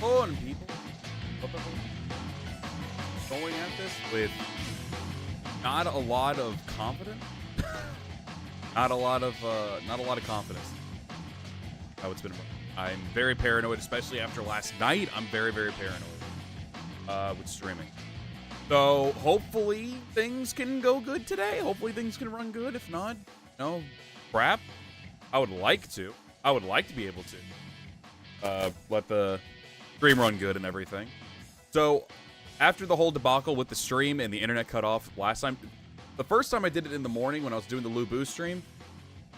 on, people. Going at this with not a lot of confidence. not a lot of confidence. How it's been. I'm very paranoid, especially after last night. I'm very, very paranoid with streaming. So hopefully things can go good today. Hopefully things can run good. If not, no crap. I would like to. I would like to be able to let the stream run good and everything. So after the whole debacle with the stream and the internet cut off last time, the first time I did it in the morning when I was doing the Lubu stream,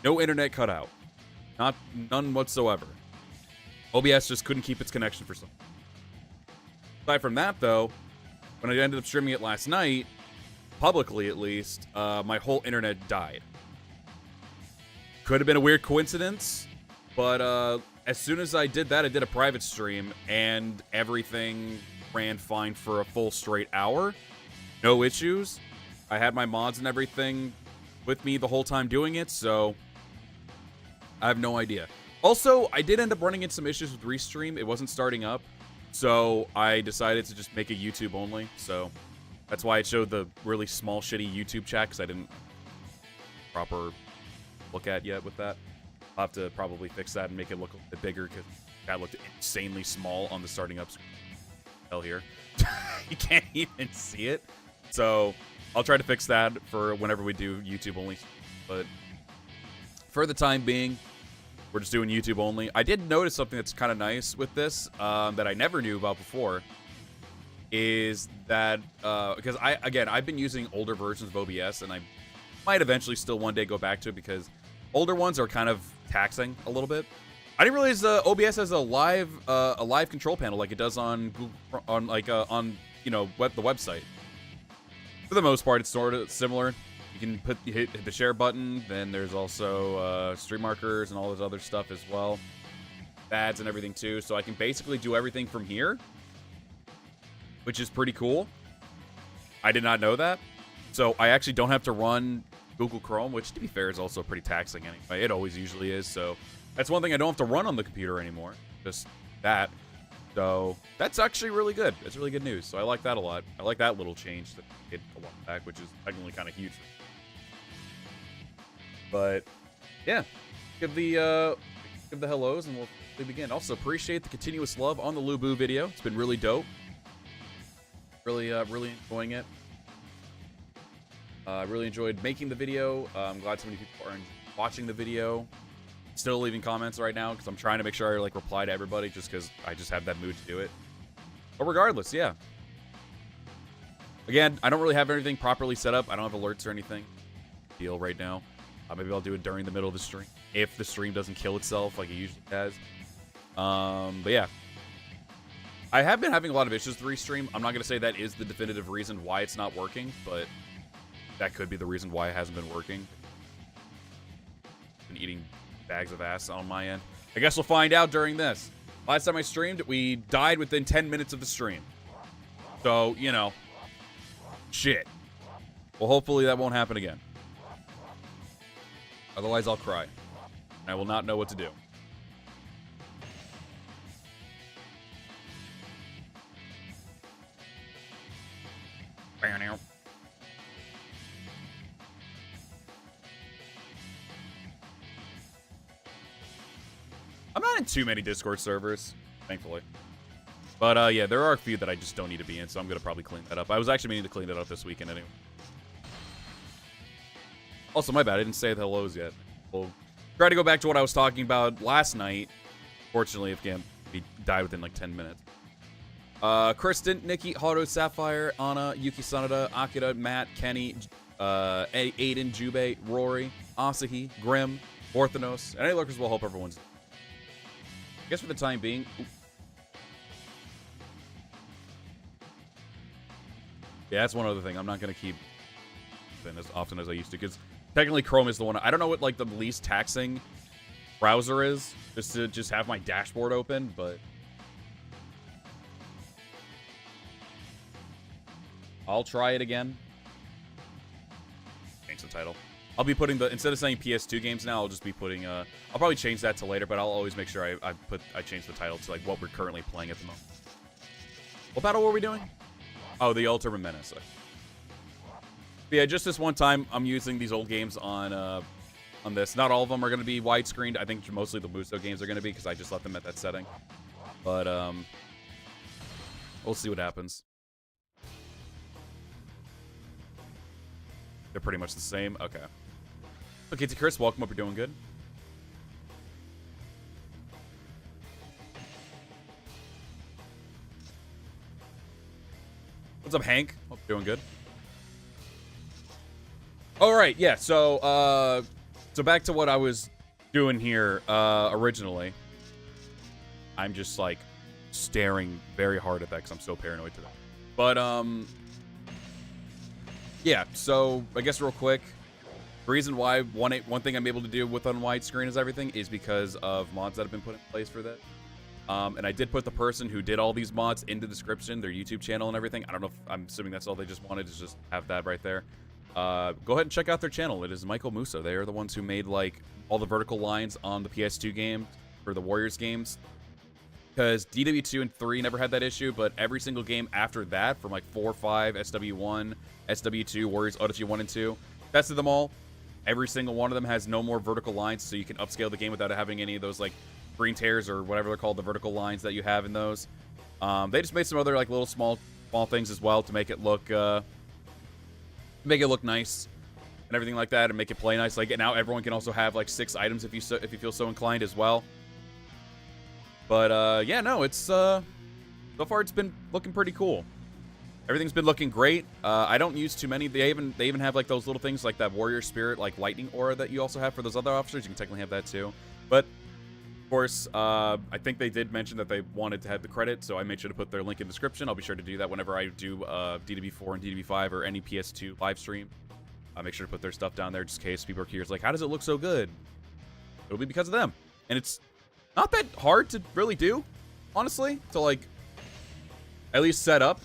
no internet cut out. None whatsoever. OBS just couldn't keep its connection for some. Aside from that, though, when I ended up streaming it last night, publicly at least, my whole internet died. Could have been a weird coincidence, but as soon as I did that, I did a private stream, and everything ran fine for a full straight hour. No issues. I had my mods and everything with me the whole time doing it, so I have no idea. Also, I did end up running into some issues with Restream. It wasn't starting up, so I decided to just make a YouTube only. So that's why it showed the really small, shitty YouTube chat, because I didn't proper look at yet with that. I'll have to probably fix that and make it look a bit bigger, because that looked insanely small on the starting up screen. Hell here. You can't even see it. So I'll try to fix that for whenever we do YouTube only. But for the time being, we're just doing YouTube only. I did notice something that's kind of nice with this that I never knew about before. Is that, because I've been using older versions of OBS, and I might eventually still one day go back to it, because older ones are kind of taxing a little bit. I didn't realize OBS has a live control panel like it does on Google, on the website. For the most part, it's sort of similar. You can hit the share button. Then there's also stream markers and all this other stuff as well, ads and everything too. So I can basically do everything from here, which is pretty cool. I did not know that. So I actually don't have to run Google Chrome, which to be fair is also pretty taxing anyway. It always usually is. So that's one thing I don't have to run on the computer anymore. Just that. So that's actually really good. It's really good news. So I like that a lot. I like that little change that I did a while back, which is technically kind of huge. But yeah, give the hellos and we'll begin. Also appreciate the continuous love on the Lubu video. It's been really dope. Really enjoying it. Really enjoyed making the video. I'm glad so many people are watching the video. Still leaving comments right now because I'm trying to make sure I reply to everybody, just because I just have that mood to do it. But regardless, yeah. Again, I don't really have everything properly set up. I don't have alerts or anything. Deal right now. Maybe I'll do it during the middle of the stream if the stream doesn't kill itself like it usually has. But yeah. I have been having a lot of issues with Restream. I'm not going to say that is the definitive reason why it's not working, but that could be the reason why it hasn't been working. Been eating bags of ass on my end. I guess we'll find out during this. Last time I streamed, we died within 10 minutes of the stream. So, you know, shit. Well, hopefully that won't happen again. Otherwise, I'll cry. And I will not know what to do. I'm not in too many Discord servers, thankfully. But, yeah, there are a few that I just don't need to be in, so I'm going to probably clean that up. I was actually meaning to clean it up this weekend anyway. Also, my bad, I didn't say the hellos yet. We'll try to go back to what I was talking about last night. Fortunately, if we died within like 10 minutes. Kristen, Nikki, Haru, Sapphire, Anna, Yuki Sanada, Akira, Matt, Kenny, Aiden, Jubei, Rory, Asahi, Grim, Orthonos, and any lurkers will hope everyone's... I guess for the time being... Yeah, that's one other thing. I'm not going to keep as often as I used to, because technically Chrome is the one... I don't know what like the least taxing browser is, just to have my dashboard open, but... I'll try it again. Change the title. I'll be putting the, instead of saying PS2 games now, I'll just be putting, I'll probably change that to later, but I'll always make sure I change the title to like what we're currently playing at the moment. What battle were we doing? Oh, the Ultimate Menace. But yeah, just this one time, I'm using these old games on this. Not all of them are going to be widescreened. I think mostly the Muso games are going to be because I just left them at that setting. But we'll see what happens. They're pretty much the same. Okay. Okay, to Chris, welcome. Hope you're doing good. What's up, Hank? Hope you're doing good. All right, yeah. So back to what I was doing here originally. I'm just like staring very hard at that because I'm so paranoid today. But yeah. So I guess real quick. The reason why one thing I'm able to do with on widescreen is everything is because of mods that have been put in place for that. And I did put the person who did all these mods in the description, their YouTube channel and everything. I don't know if, I'm assuming that's all they just wanted to just have that right there. Go ahead and check out their channel. It is Michael Musso. They are the ones who made like all the vertical lines on the PS2 game for the Warriors games. Because DW2 and 3 never had that issue, but every single game after that, from like 4, 5, SW1, SW2, Warriors Odyssey 1 and 2, tested them all. Every single one of them has no more vertical lines, so you can upscale the game without having any of those like green tears or whatever they're called, the vertical lines that you have in those. They just made some other like little small things as well to make it look nice and everything like that, and make it play nice. Like now everyone can also have like 6 items if you feel so inclined as well. But yeah, no, it's so far it's been looking pretty cool. Everything's been looking great. I don't use too many. They even have like those little things like that warrior spirit, like lightning aura that you also have for those other officers. You can technically have that too. But of course, I think they did mention that they wanted to have the credit, so I made sure to put their link in the description. I'll be sure to do that whenever I do DW4 and DW5 or any PS2 live stream. I'll make sure to put their stuff down there just in case people are curious, like, how does it look so good? It'll be because of them. And it's not that hard to really do, honestly, to like at least set up.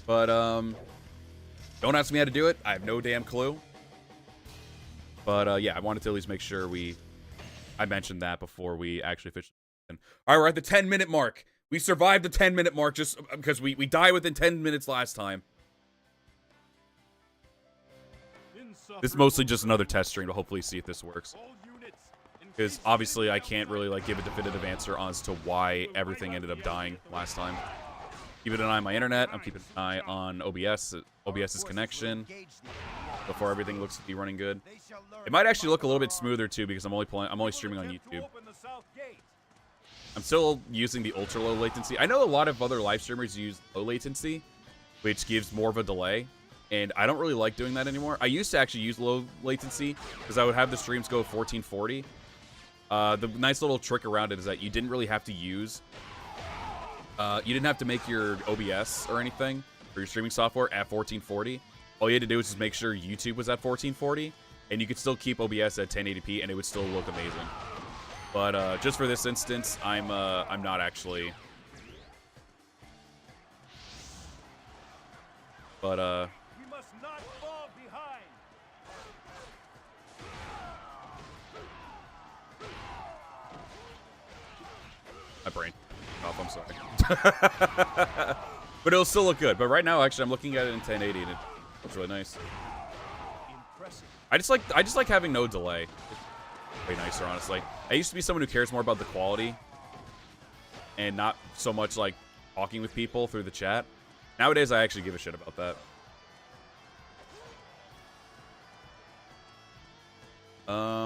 But don't ask me how to do it. I have no damn clue. But yeah, I wanted to at least make sure I mentioned that before we actually officially. All right, we're at the 10-minute mark. We survived the 10-minute mark just because we died within 10 minutes last time. This is mostly just another test stream to hopefully see if this works. Because obviously I can't really like give a definitive answer as to why everything ended up dying last time. Keeping an eye on my internet. I'm keeping an eye on OBS's connection before everything looks to be running good. It might actually look a little bit smoother too because I'm only streaming on YouTube. I'm still using the ultra low latency. I know a lot of other live streamers use low latency, which gives more of a delay, and I don't really like doing that anymore. I used to actually use low latency because I would have the streams go 1440. The nice little trick around it is that you didn't really have to use. You didn't have to make your OBS or anything for your streaming software at 1440. All you had to do was just make sure YouTube was at 1440, and you could still keep OBS at 1080p, and it would still look amazing. But just for this instance, I'm not actually. But we must not fall behind. My brain off. I'm sorry. But it'll still look good. But right now, actually, I'm looking at it in 1080, and it looks really nice. Impressive. I just like having no delay. It's way nicer, honestly. I used to be someone who cares more about the quality and not so much like talking with people through the chat. Nowadays, I actually give a shit about that.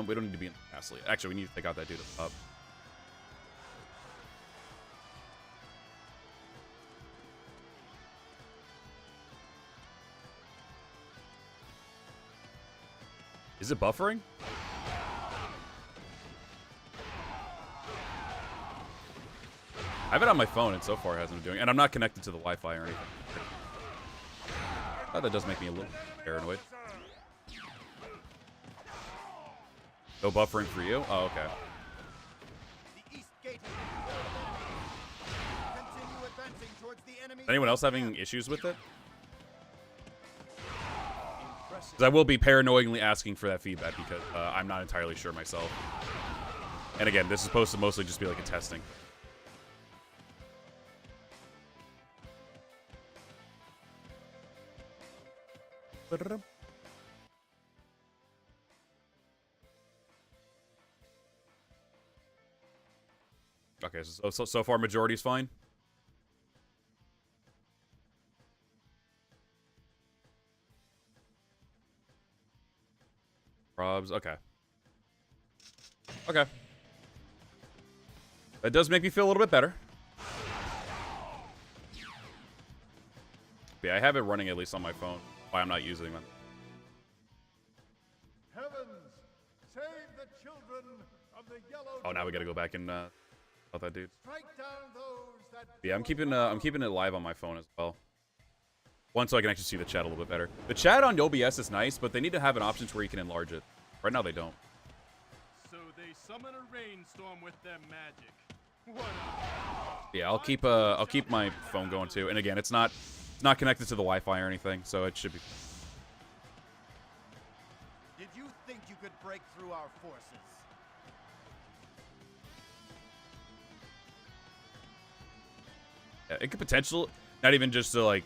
We don't need to be in the castle yet. Actually, we need to take out that dude up. Is it buffering? I have it on my phone, and so far it hasn't been doing it. And I'm not connected to the Wi-Fi or anything. Oh, that does make me a little paranoid. No buffering for you? Oh, okay. The east gate. Continue advancing towards the enemy. Anyone else having issues with it? Impressive. Because I will be paranoidly asking for that feedback because I'm not entirely sure myself. And again, this is supposed to mostly just be like a testing. Okay, so far majority's fine. Probs, okay. Okay. That does make me feel a little bit better. Yeah, I have it running at least on my phone. Why I'm not using it. Heavens, save the children of the yellow. Oh, now we gotta go back and about that dude. Strike down those that Yeah, I'm keeping it live on my phone as well. One, so I can actually see the chat a little bit better. The chat on OBS is nice, but they need to have an option to where you can enlarge it. Right now they don't. So they summon a rainstorm with their magic. Yeah, I'll keep my phone going too. And again, it's not connected to the Wi-Fi or anything, so it should be. Did you think you could break through our forces? Yeah, it could potentially not even just to like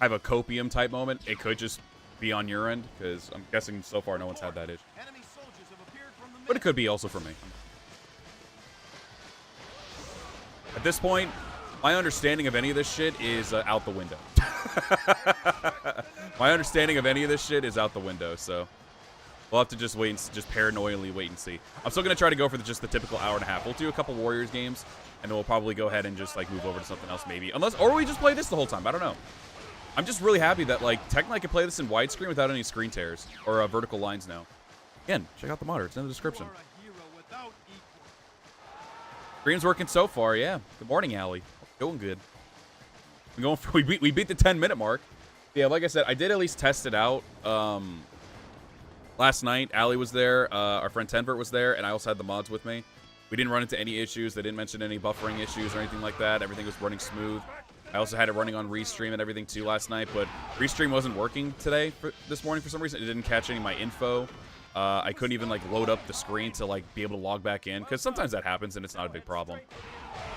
have a copium type moment. It could just be on your end because I'm guessing so far no one's had that issue. Enemy soldiers have appeared from the But it could be also for me. At this point, my understanding of any of this shit is out the window. My understanding of any of this shit is out the window, so we'll have to just wait and just paranoidly wait and see. I'm still gonna try to go for just the typical hour and a half. We'll do a couple Warriors games, and then we'll probably go ahead and just like move over to something else maybe. Or we just play this the whole time. I don't know. I'm just really happy that like technically I can play this in widescreen without any screen tears or vertical lines now. Again, check out the modder. It's in the description. Stream's working so far, yeah. Good morning, Allie. Going good. We're going for, we beat the 10-minute mark. Yeah, like I said, I did at least test it out. Last night, Allie was there. Our friend Tenvert was there, and I also had the mods with me. We didn't run into any issues. They didn't mention any buffering issues or anything like that. Everything was running smooth. I also had it running on Restream and everything too last night, but Restream wasn't working today this morning for some reason. It didn't catch any of my info. I couldn't even like load up the screen to like be able to log back in because sometimes that happens and it's not a big problem.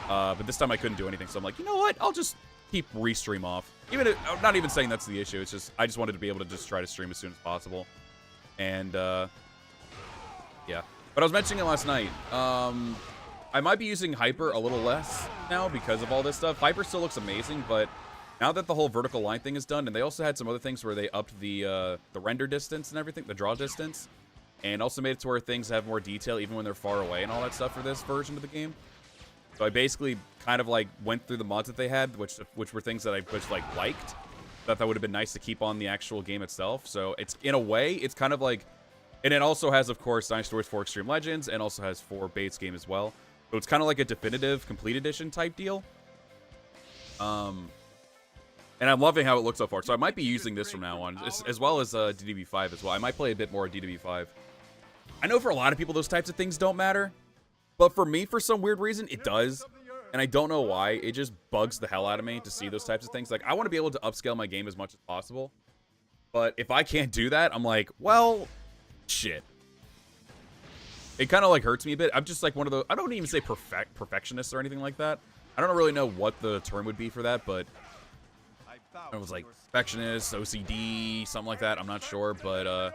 But this time I couldn't do anything, so I'm like, you know what? I'll just keep Restream off. I'm not even saying that's the issue. It's just I just wanted to be able to just try to stream as soon as possible. And yeah. But I was mentioning it last night. I might be using Hyper a little less now because of all this stuff. Hyper still looks amazing, but now that the whole vertical line thing is done, and they also had some other things where they upped the render distance and everything, the draw distance, and also made it to where things have more detail even when they're far away and all that stuff for this version of the game. So I basically kind of like went through the mods that they had, which were things that I just like liked. That would have been nice to keep on the actual game itself. So it's in a way, it's kind of like, and it also has of course Dynasty Warriors 4 Extreme Legends, and also has 4 Bates game as well. So it's kind of like a definitive complete edition type deal. And I'm loving how it looks so far. So I might be using this from now on, as well as DW5 as well. I might play a bit more DW5. I know for a lot of people those types of things don't matter. But for me, for some weird reason, it does. And I don't know why. It just bugs the hell out of me to see those types of things. Like, I want to be able to upscale my game as much as possible. But if I can't do that, I'm like, well, shit. It kind of, like, hurts me a bit. I'm just, like, one of those... I don't even say perfectionist or anything like that. I don't really know what the term would be for that, but... I was like, perfectionist, OCD, something like that. I'm not sure, but,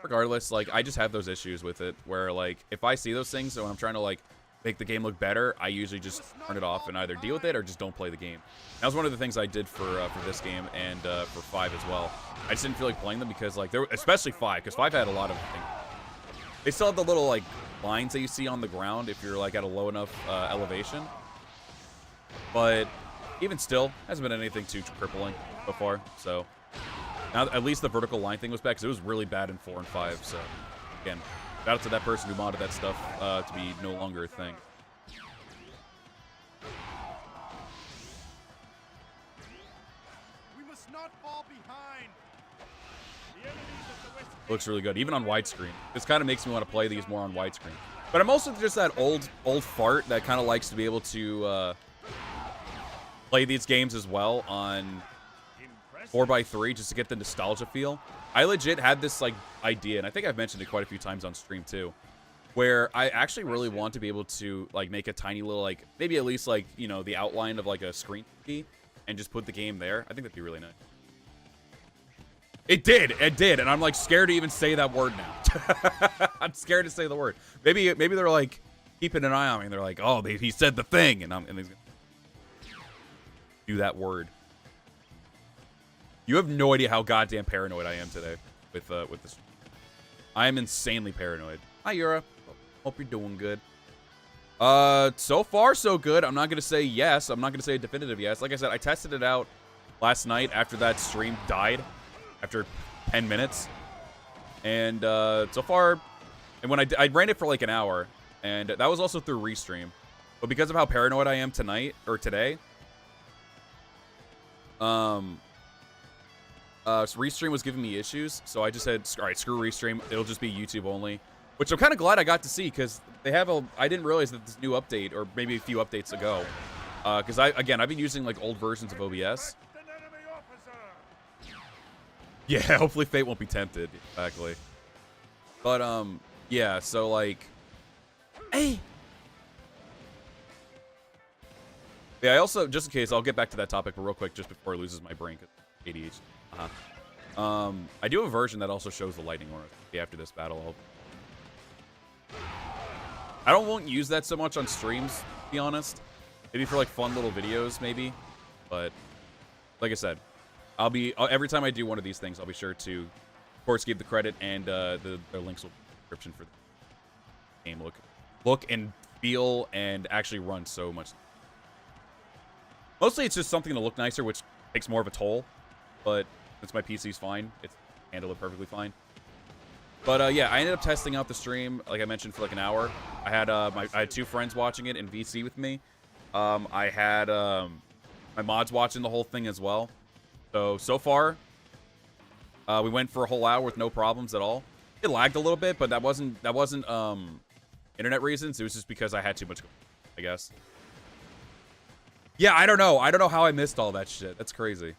regardless, like, I just have those issues with it, where, like, if I see those things, when I'm trying to, like, make the game look better, I usually just turn it off and either deal with it or just don't play the game. That was one of the things I did for this game and for 5 as well. I just didn't feel like playing them because, like, especially 5, because 5 had a lot of things. They still have the little, like, lines that you see on the ground if you're, like, at a low enough elevation. But even still, hasn't been anything too crippling so far, so... Now, at least the vertical line thing was back, because it was really bad in 4 and 5, so... Again, shout out to that person who modded that stuff to be no longer a thing. We must not fall behind. The enemies of the West Looks really good, even on widescreen. This kind of makes me want to play these more on widescreen. But I'm also just that old fart that kind of likes to be able to play these games as well on 4x3 just to get the nostalgia feel. I legit had this like idea, and I think I've mentioned it quite a few times on stream too, where I actually really want to be able to like make a tiny little like maybe at least like, you know, the outline of like a screen key and just put the game there. I think that'd be really nice. It did, and I'm like scared to even say that word now. I'm scared to say the word. Maybe they're like keeping an eye on me and they're like, oh, he said the thing, and he's gonna do that word. You have no idea how goddamn paranoid I am today with this. I am insanely paranoid. Hi, Yura. Hope you're doing good. So far so good. I'm not gonna say yes. I'm not gonna say a definitive yes. Like I said, I tested it out last night after that stream died after 10 minutes, and so far, and when I ran it for like an hour, and that was also through Restream, but because of how paranoid I am tonight or today, so Restream was giving me issues, so I just said, all right, screw Restream. It'll just be YouTube only, which I'm kind of glad I got to see, because they have I didn't realize that this new update, or maybe a few updates ago, because I've been using like old versions of OBS. Yeah, hopefully Fate won't be tempted. Exactly. But yeah, so like, hey. Yeah, I also, just in case, I'll get back to that topic, but real quick, just before it loses my brain, because ADHD. I do have a version that also shows the lightning aura. After this battle, I won't use that so much on streams, to be honest. Maybe for like fun little videos, maybe. But like I said, every time I do one of these things, I'll be sure to, of course, give the credit, and the links will be in the description for the game. Look and feel and actually run so much. Mostly it's just something to look nicer, which takes more of a toll, but since my PC's fine, it's handled it perfectly fine. But yeah, I ended up testing out the stream, like I mentioned, for like an hour. I had I had 2 friends watching it in VC with me. I had my mods watching the whole thing as well. So far, we went for a whole hour with no problems at all. It lagged a little bit, but that wasn't internet reasons. It was just because I had too much, I guess. Yeah, I don't know. I don't know how I missed all that shit. That's crazy.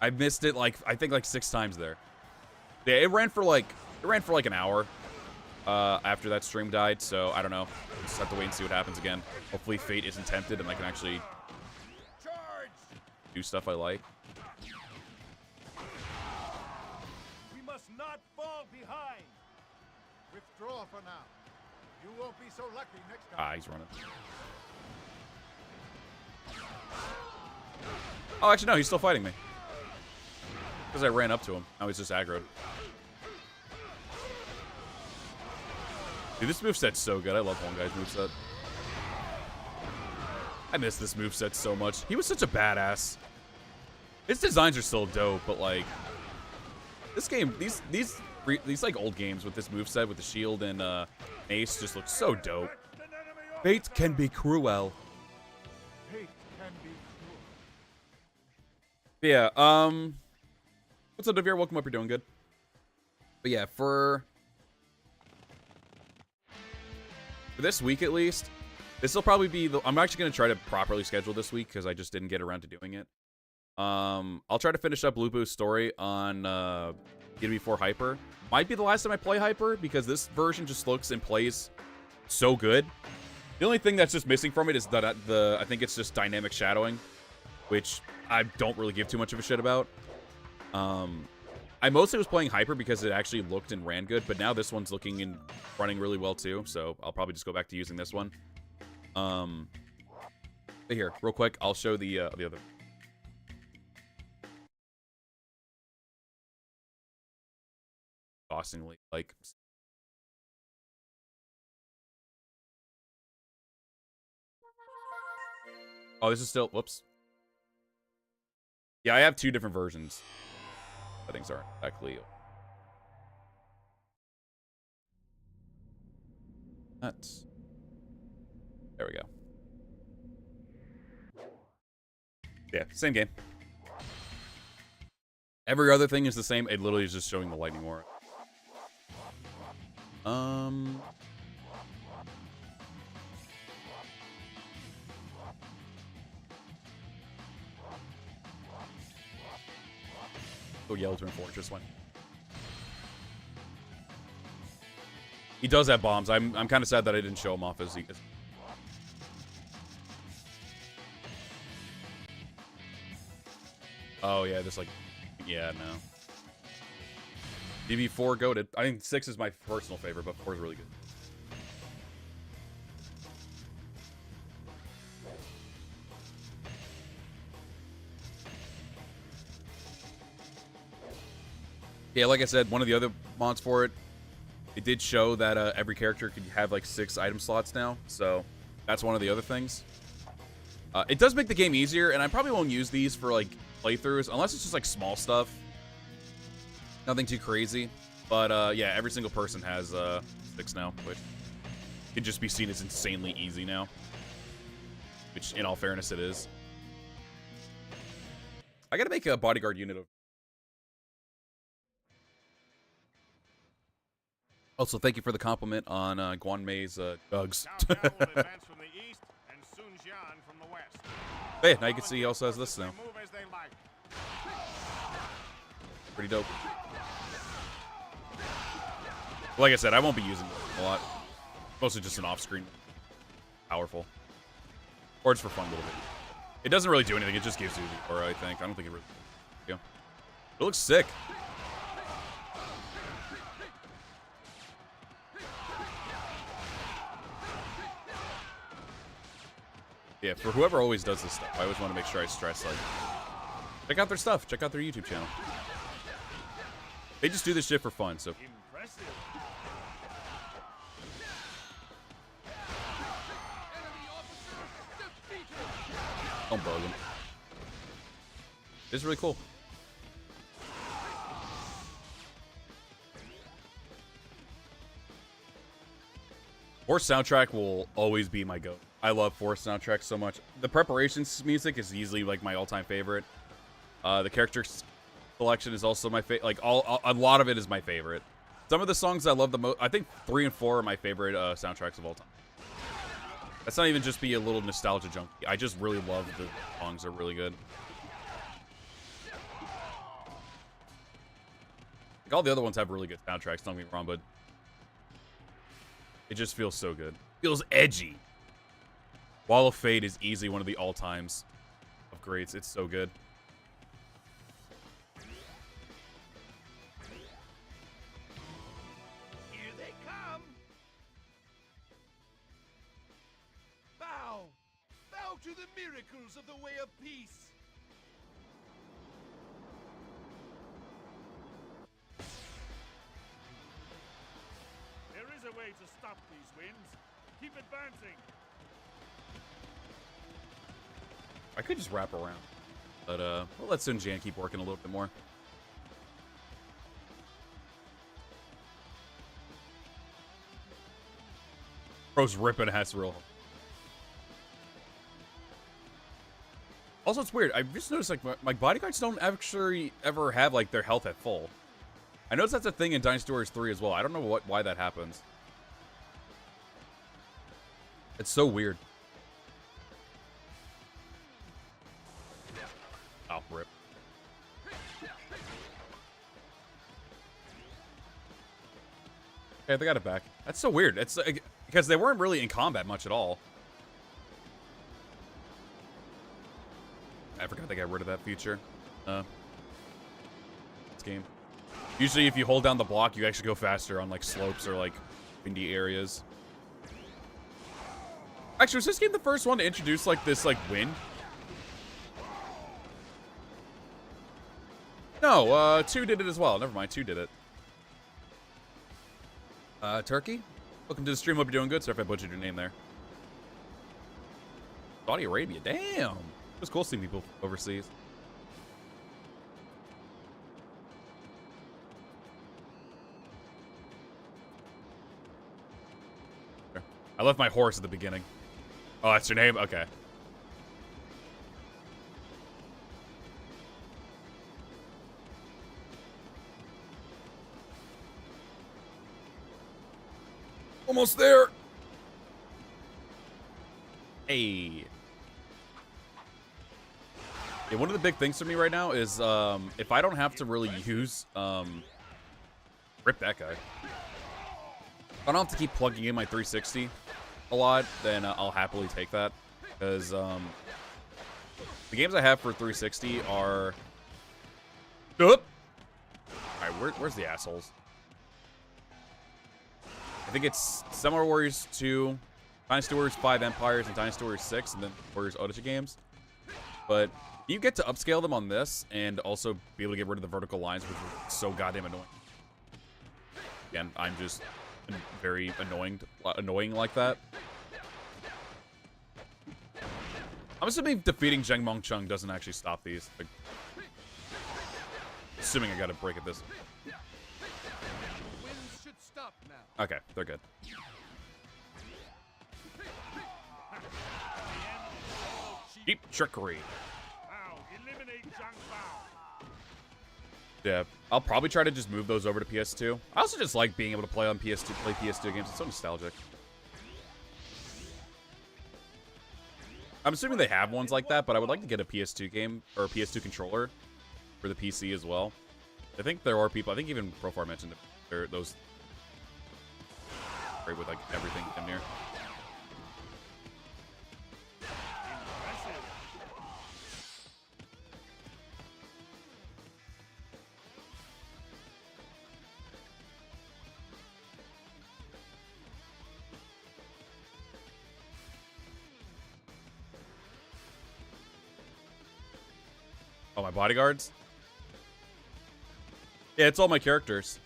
I missed it like I think like 6 times there. Yeah, it ran for like an hour after that stream died. So I don't know. We'll just have to wait and see what happens again. Hopefully Fate isn't tempted and I can actually do stuff I like. Not fall behind. Withdraw for now. You won't be so lucky next time. Ah, he's running. Oh, actually, no, he's still fighting me. Because I ran up to him. Now he's just aggroed. Dude, this moveset's so good. I love one guy's moveset. I miss this moveset so much. He was such a badass. His designs are still dope, but like, this game, these like old games with this moveset with the shield and Ace just look so dope. Fate can be cruel. Fate can be cruel. Yeah, what's up, Devere? Welcome up, you're doing good. But yeah, for this week at least, this will probably be I'm actually gonna try to properly schedule this week because I just didn't get around to doing it. I'll try to finish up Lupu's story on DW4 Hyper. Might be the last time I play Hyper because this version just looks and plays so good. The only thing that's just missing from it is that I think it's just dynamic shadowing, which I don't really give too much of a shit about. I mostly was playing Hyper because it actually looked and ran good, but now this one's looking and running really well too, so I'll probably just go back to using this one. Here, real quick, I'll show the other. Exhaustingly, like. Oh, this is still, whoops. Yeah, I have 2 different versions. Settings aren't exactly. That's. There we go. Yeah, same game. Every other thing is the same. It literally is just showing the lightning aura. Oh, Yellow Twin Fortress one. He does have bombs. I'm kind of sad that I didn't show him off as he is. Oh yeah, this like, yeah, no. DB4 goated. I think 6 is my personal favorite, but 4 is really good. Yeah, like I said, one of the other mods for it, it did show that every character could have like 6 item slots now, so that's one of the other things. It does make the game easier, and I probably won't use these for like playthroughs, unless it's just like small stuff. Nothing too crazy. But yeah, every single person has 6 now, which can just be seen as insanely easy now. Which, in all fairness, it is. I gotta make a bodyguard unit of... Also, thank you for the compliment on Guan Mei's Dugs. Hey, now you can see he also has this now. Pretty dope. Like I said, I won't be using it a lot. Mostly just an off-screen. Powerful. Or just for fun a little bit. It doesn't really do anything, it just gives you the aura, I think. I don't think it really... Yeah. It looks sick. Yeah, for whoever always does this stuff, I always want to make sure I stress, like, check out their stuff, check out their YouTube channel. They just do this shit for fun, so. Impressive. Don't bug them. It's really cool. Force soundtrack will always be my go. I love Force soundtrack so much. The preparations music is easily like my all-time favorite. The character selection is also my favorite. Like a lot of it is my favorite. Some of the songs I love the most. I think 3 and 4 are my favorite soundtracks of all time. That's not even just be a little nostalgia junkie. I just really love the songs. They're really good. Like all the other ones have really good soundtracks. Don't get me wrong, but it just feels so good. Feels edgy. Wall of Fate is easily one of the all-times of greats. It's so good. Here they come. Bow. Bow to the miracles of the way of peace. There is a way to stop these winds. Keep advancing. I could just wrap around. But, we'll let Sun Jian keep working a little bit more. Bro's ripping ass real. Also, it's weird. I've just noticed, like, my bodyguards don't actually ever have, like, their health at full. I noticed that's a thing in Dynasty Warriors 3 as well. I don't know why that happens. It's so weird. Oh, rip. Okay, they got it back. That's so weird. It's because they weren't really in combat much at all. I forgot they got rid of that feature. This game. Usually, if you hold down the block, you actually go faster on like slopes or like windy areas. Actually, was this game the first one to introduce like this like wind? No, 2 did it as well. Never mind, 2 did it. Turkey? Welcome to the stream. Hope you're doing good. Sorry if I butchered your name there. Saudi Arabia. Damn. It was cool seeing people overseas. I left my horse at the beginning. Oh, that's your name? Okay. Almost there. Hey. Yeah, one of the big things for me right now is if I don't have to really use rip that guy. If I don't have to keep plugging in my 360 a lot, then I'll happily take that. Because the games I have for 360 are... Alright, where's the assholes? I think it's Summer Warriors 2, Dynasty Warriors 5 Empires, and Dynasty Warriors 6, and then Warriors Odyssey games. But you get to upscale them on this, and also be able to get rid of the vertical lines, which are so goddamn annoying. Again, I'm just very annoying like that. I'm assuming defeating Zheng Mongcheng doesn't actually stop these. Like, assuming I gotta break it this. Winds should stop now. Okay, they're good. Cheap trickery. Yeah, I'll probably try to just move those over to PS2. I also just like being able to play on PS2, play PS2 games. It's so nostalgic. I'm assuming they have ones like that, but I would like to get a PS2 game or a PS2 controller for the PC as well. I think there are people. I think even Profar mentioned those great with like everything in there. Oh, my bodyguards? Yeah, it's all my characters.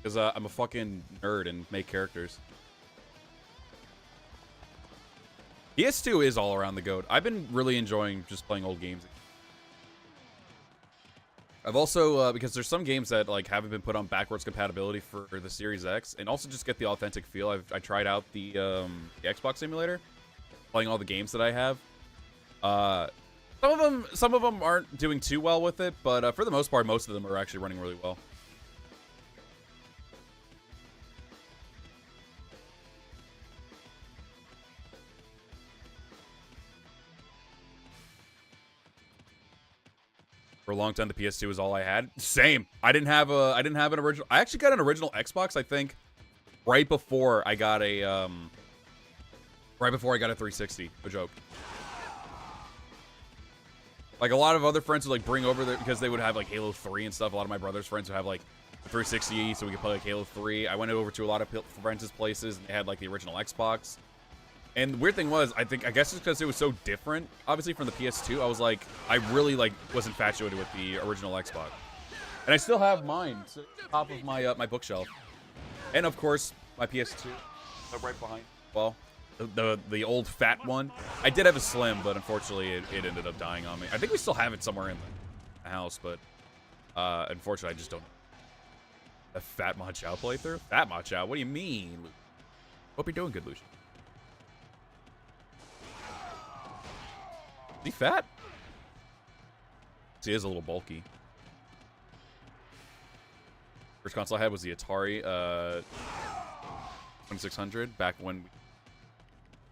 Because I'm a fucking nerd and make characters. PS2 is all around the GOAT. I've been really enjoying just playing old games. I've also, because there's some games that like haven't been put on backwards compatibility for the Series X, and also just get the authentic feel. I tried out the Xbox simulator, playing all the games that I have. Some of them aren't doing too well with it, but for the most part, most of them are actually running really well. For a long time, the PS2 was all I had. Same. I didn't have an original. I actually got an original Xbox, I think, right before I got a 360. No joke. Like, a lot of other friends would, like, bring over there because they would have, like, Halo 3 and stuff. A lot of my brother's friends would have, like, the 360 so we could play, like, Halo 3. I went over to a lot of friends' places, and they had, like, the original Xbox. And the weird thing was, I guess it's because it was so different, obviously, from the PS2. I was, like, I really, like, was infatuated with the original Xbox. And I still have mine. It's at the top of my, my bookshelf. And, of course, my PS2. Right behind. Well... The old fat one. I did have a slim, but unfortunately it ended up dying on me. I think we still have it somewhere in the house, but unfortunately I just don't. A Fat Ma Chao playthrough? Fat Ma Chao? What do you mean? Hope you're doing good, Lucian. Is he fat? He is a little bulky. First console I had was the Atari 2600 back when we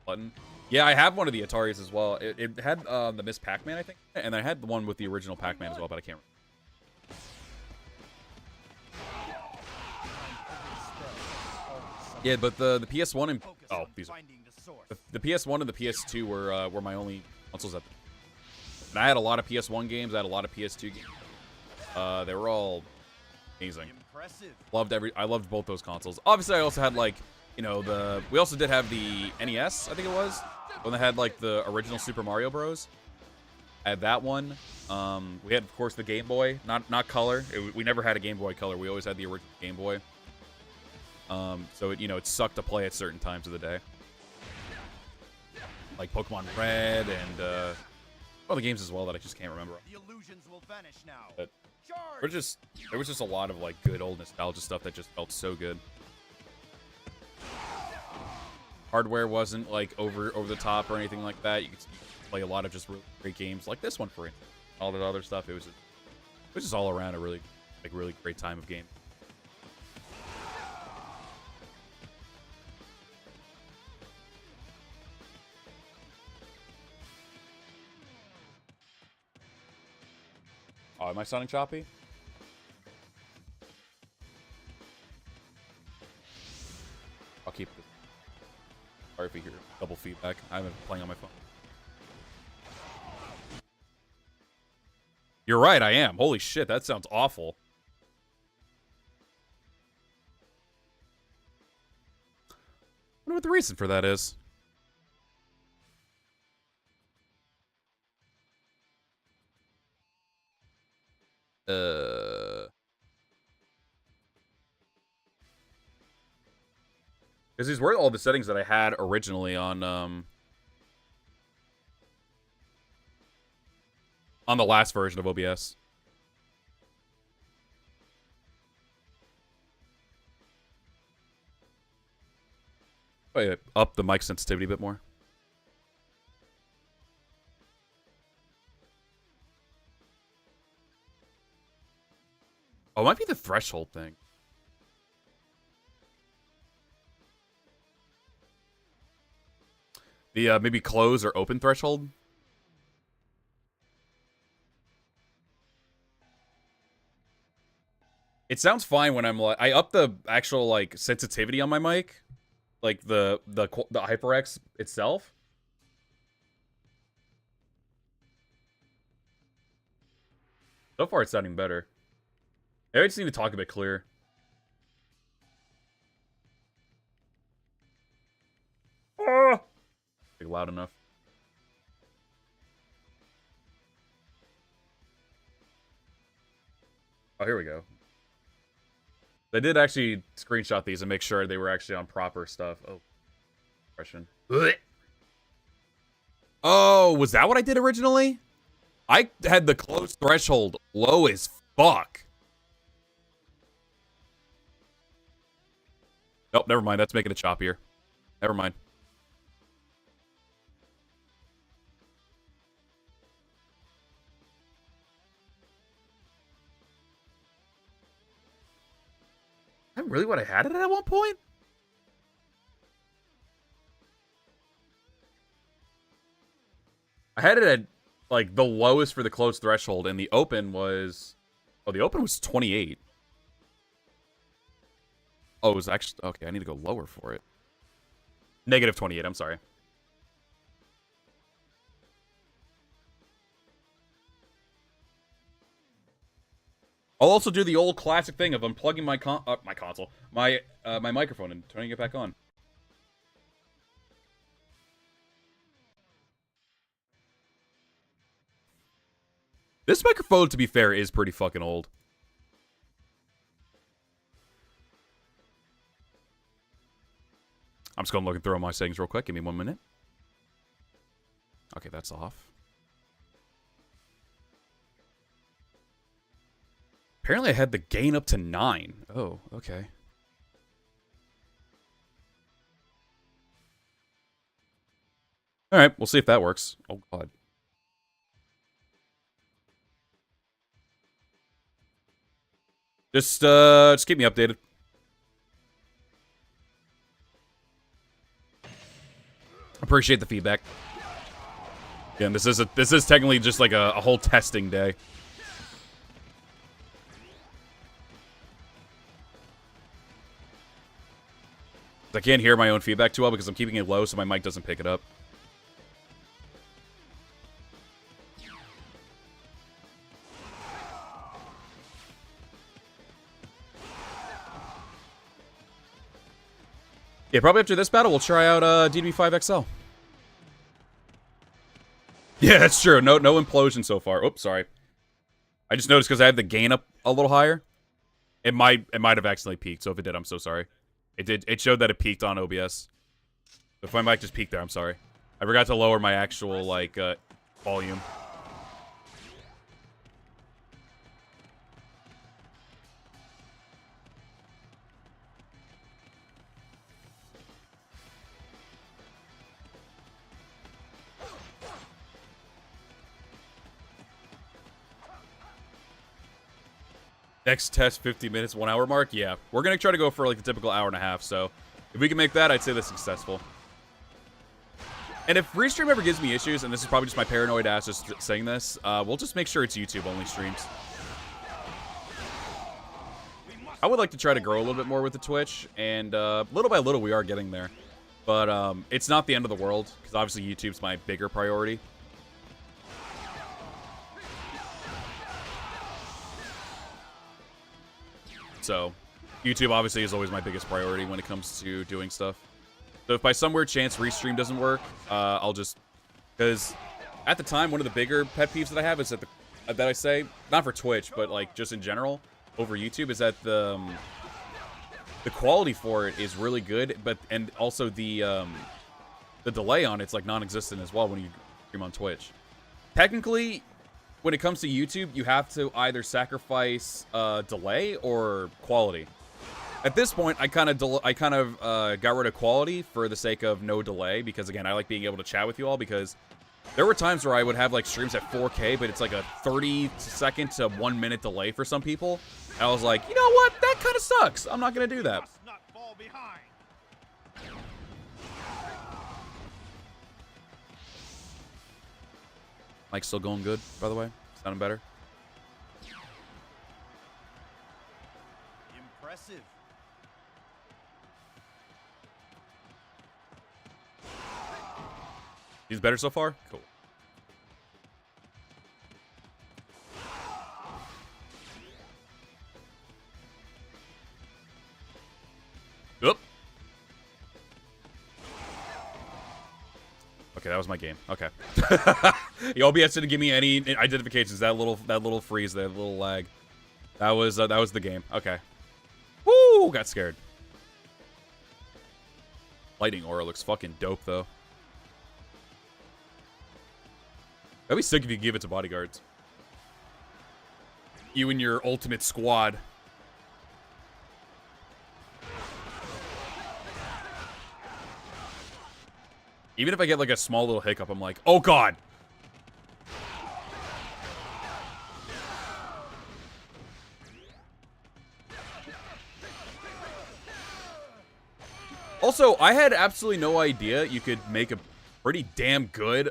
button. Yeah, I have one of the Ataris as well. It had the Miss Pac-Man, I think, and I had the one with the original Pac-Man as well, but I can't remember. Yeah, but the PS1 and these are, the PS1 and the PS2 were my only consoles at the time. And I had a lot of PS1 games. I had a lot of PS2 games. They were all amazing. I loved both those consoles. Obviously, I also had like. You know, we also did have the NES, I think it was, when they had, like, the original Super Mario Bros. I had that one. We had, of course, the Game Boy, not Color. We never had a Game Boy Color. We always had the original Game Boy. So, it sucked to play at certain times of the day. Like Pokemon Red and, other games as well that I just can't remember. The illusions will vanish now. But there was just a lot of, like, good old nostalgia stuff that just felt so good. Hardware wasn't like over the top or anything like that. You could play a lot of just really great games like this one for instance. All that other stuff. It was just all around a really great time of game. Oh, am I sounding choppy? I'll keep this. Sorry if you hear double feedback. I'm playing on my phone. You're right, I am. Holy shit, that sounds awful. I wonder what the reason for that is. Because these were all the settings that I had originally on the last version of OBS. Wait, up the mic sensitivity a bit more. Oh, it might be the threshold thing. The maybe close or open threshold. It sounds fine when I'm like I up the actual like sensitivity on my mic, like the HyperX itself. So far, it's sounding better. Maybe I just need to talk a bit clearer. Oh! Loud enough. Oh, here we go. They did actually screenshot these and make sure they were actually on proper stuff. Oh, impression. Oh, was that what I did originally? I had the close threshold low as fuck. Nope, never mind. That's making it choppier. Never mind. Is that really what I had it at one point? I had it at, like, the lowest for the closed threshold, and the open was... Oh, the open was 28. Oh, it was actually... Okay, I need to go lower for it. Negative 28, I'm sorry. I'll also do the old classic thing of unplugging my console, my microphone and turning it back on. This microphone, to be fair, is pretty fucking old. I'm just going to look and through my settings real quick. Give me 1 minute. Okay, that's off. Apparently I had the gain up to 9. Oh, okay. Alright, we'll see if that works. Oh, God. Just keep me updated. Appreciate the feedback. Again, this is technically just like a whole testing day. I can't hear my own feedback too well because I'm keeping it low so my mic doesn't pick it up. Yeah, probably after this battle, we'll try out DW5XL. Yeah, that's true. No implosion so far. Oops, sorry. I just noticed because I had the gain up a little higher. It might have accidentally peaked, so if it did, I'm so sorry. It did. It showed that it peaked on OBS. If my mic just peaked there, I'm sorry. I forgot to lower my actual, like, volume. Next test, 50 minutes, 1 hour mark? Yeah. We're going to try to go for, like, the typical hour and a half, so... If we can make that, I'd say that's successful. And if Restream ever gives me issues, and this is probably just my paranoid ass just saying this, we'll just make sure it's YouTube-only streams. I would like to try to grow a little bit more with the Twitch, and little by little we are getting there. But it's not the end of the world, because obviously YouTube's my bigger priority. So, YouTube obviously is always my biggest priority when it comes to doing stuff. So if by some weird chance Restream doesn't work, I'll just... Because at the time, one of the bigger pet peeves that I have is that that I say, not for Twitch, but like just in general, over YouTube, is that the quality for it is really good, and also the delay on it's like non-existent as well when you stream on Twitch. Technically, when it comes to YouTube, you have to either sacrifice delay or quality. At this point, I kind of got rid of quality for the sake of no delay, because again, I like being able to chat with you all, because there were times where I would have like streams at 4K, but it's like a 30-second to 1-minute delay for some people. And I was like, you know what? That kind of sucks. I'm not gonna do that. Must not fall behind. Mike's still going good, by the way. Sounding better. Impressive. He's better so far? Cool. Oop. Okay, that was my game. Okay. The OBS didn't give me any identifications. That little freeze, that little lag. That was the game. Okay. Woo! Got scared. Lightning aura looks fucking dope though. That'd be sick if you give it to bodyguards. You and your ultimate squad. Even if I get like a small little hiccup, I'm like, oh god! Also, I had absolutely no idea you could make a pretty damn good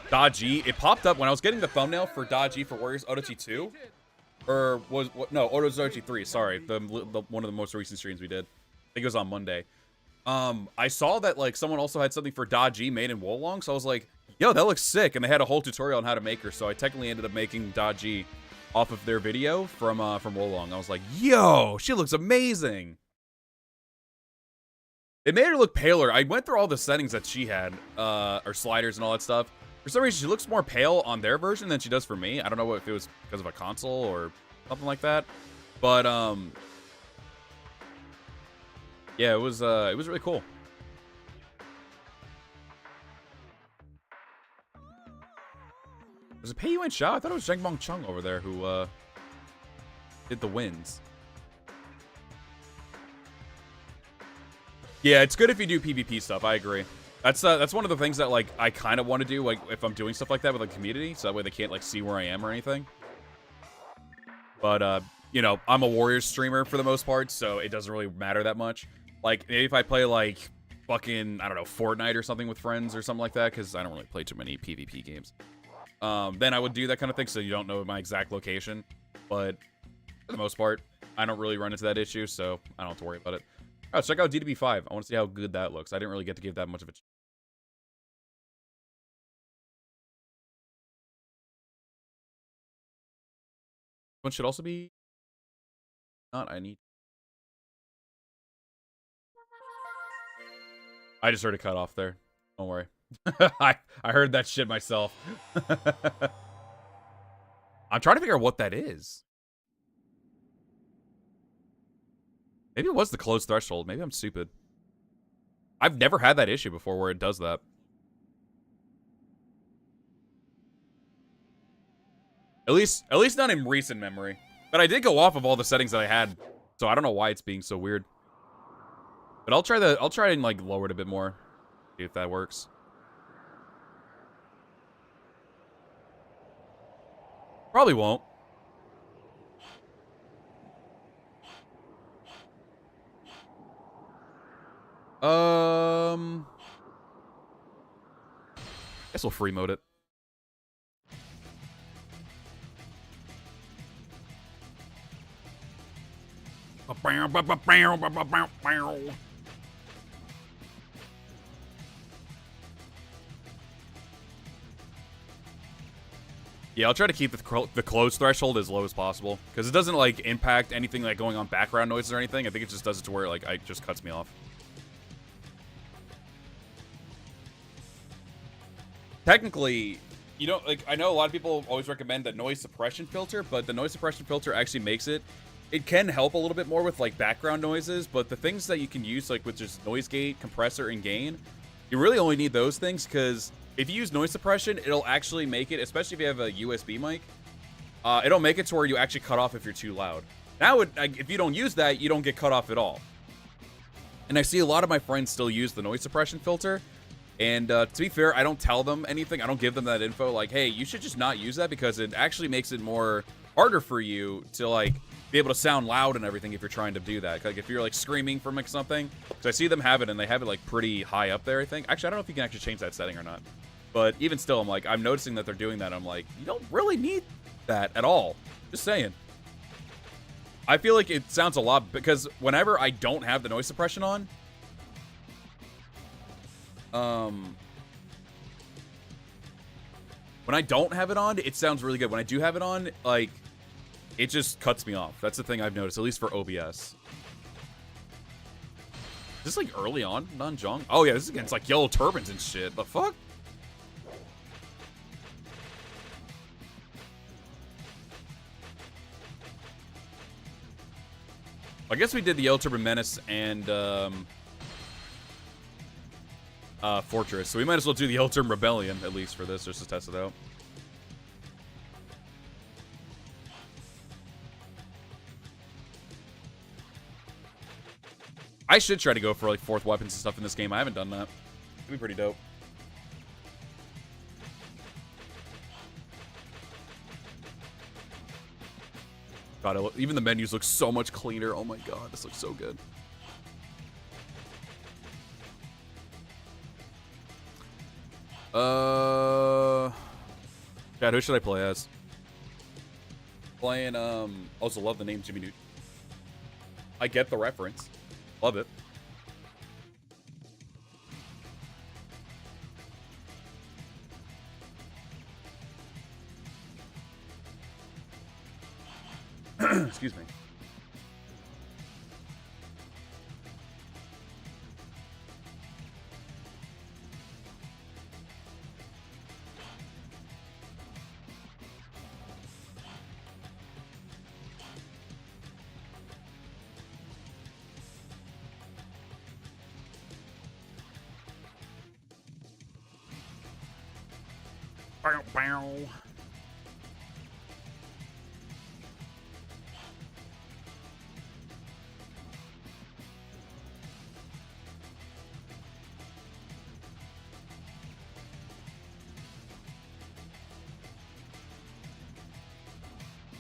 Dodgy. It popped up when I was getting the thumbnail for Dodgy for Warriors Odyssey 2. Or was what? No, Odyssey 3. Sorry, the one of the most recent streams we did. I think it was on Monday. I saw that like someone also had something for Dodgy made in Wolong, so I was like, yo, that looks sick. And they had a whole tutorial on how to make her, so I technically ended up making Dodgy off of their video from Wolong. I was like, yo, she looks amazing. It made her look paler. I went through all the settings that she had, or sliders and all that stuff. For some reason, she looks more pale on their version than she does for me. I don't know if it was because of a console or something like that. But, yeah, it was really cool. Was it Pei Yuan Shao? I thought it was Zheng Bong Chung over there who, did the wins. Yeah, it's good if you do PvP stuff. I agree. That's one of the things that like I kind of want to do, like if I'm doing stuff like that with like community, so that way they can't like see where I am or anything. But you know, I'm a Warriors streamer for the most part, so it doesn't really matter that much. Like maybe if I play like fucking I don't know Fortnite or something with friends or something like that, because I don't really play too many PvP games. Then I would do that kind of thing, so you don't know my exact location. But for the most part, I don't really run into that issue, so I don't have to worry about it. Oh, check out DW5. I want to see how good that looks. I didn't really get to give that much of a... One should also be... Not, I need... I just heard it cut off there. Don't worry. I heard that shit myself. I'm trying to figure out what that is. Maybe it was the closed threshold. Maybe I'm stupid. I've never had that issue before where it does that. At least not in recent memory. But I did go off of all the settings that I had, so I don't know why it's being so weird. But I'll try and like lower it a bit more. See if that works. Probably won't. Guess we'll free mode it. Yeah, I'll try to keep the close threshold as low as possible, because it doesn't, like, impact anything, like, going on background noises or anything. I think it just does it to where, like, it just cuts me off. Technically, you don't, like, I know a lot of people always recommend that noise suppression filter, but the noise suppression filter actually makes it can help a little bit more with, like, background noises, but the things that you can use, like, with just noise gate, compressor, and gain, you really only need those things, because if you use noise suppression, it'll actually make it, especially if you have a USB mic, it'll make it to where you actually cut off if you're too loud. Now, if you don't use that, you don't get cut off at all. And I see a lot of my friends still use the noise suppression filter, and to be fair, I don't tell them anything. I don't give them that info, like, hey, you should just not use that, because it actually makes it more harder for you to, like, be able to sound loud and everything if you're trying to do that. Like, if you're, like, screaming from, like, something, because I see them have it, and they have it, like, pretty high up there, I think. Actually, I don't know if you can actually change that setting or not. But even still, I'm noticing that they're doing that. I'm like, you don't really need that at all. Just saying. I feel like it sounds a lot, because whenever I don't have the noise suppression on, when I don't have it on, it sounds really good. When I do have it on, like, it just cuts me off. That's the thing I've noticed, at least for OBS. Is this, like, early on? Nanjong? Oh, yeah, this is against, like, yellow turbans and shit. The fuck? I guess we did the Yellow Turban Menace and Fortress, so we might as well do the Yellow Turban Rebellion, at least for this, just to test it out. I should try to go for, like, fourth weapons and stuff in this game. I haven't done that. It'd be pretty dope. God, even the menus look so much cleaner. Oh my god, this looks so good. God, who should I play as? Playing, also love the name Jimmy Newt. I get the reference. Love it. Excuse me. Bow, bow.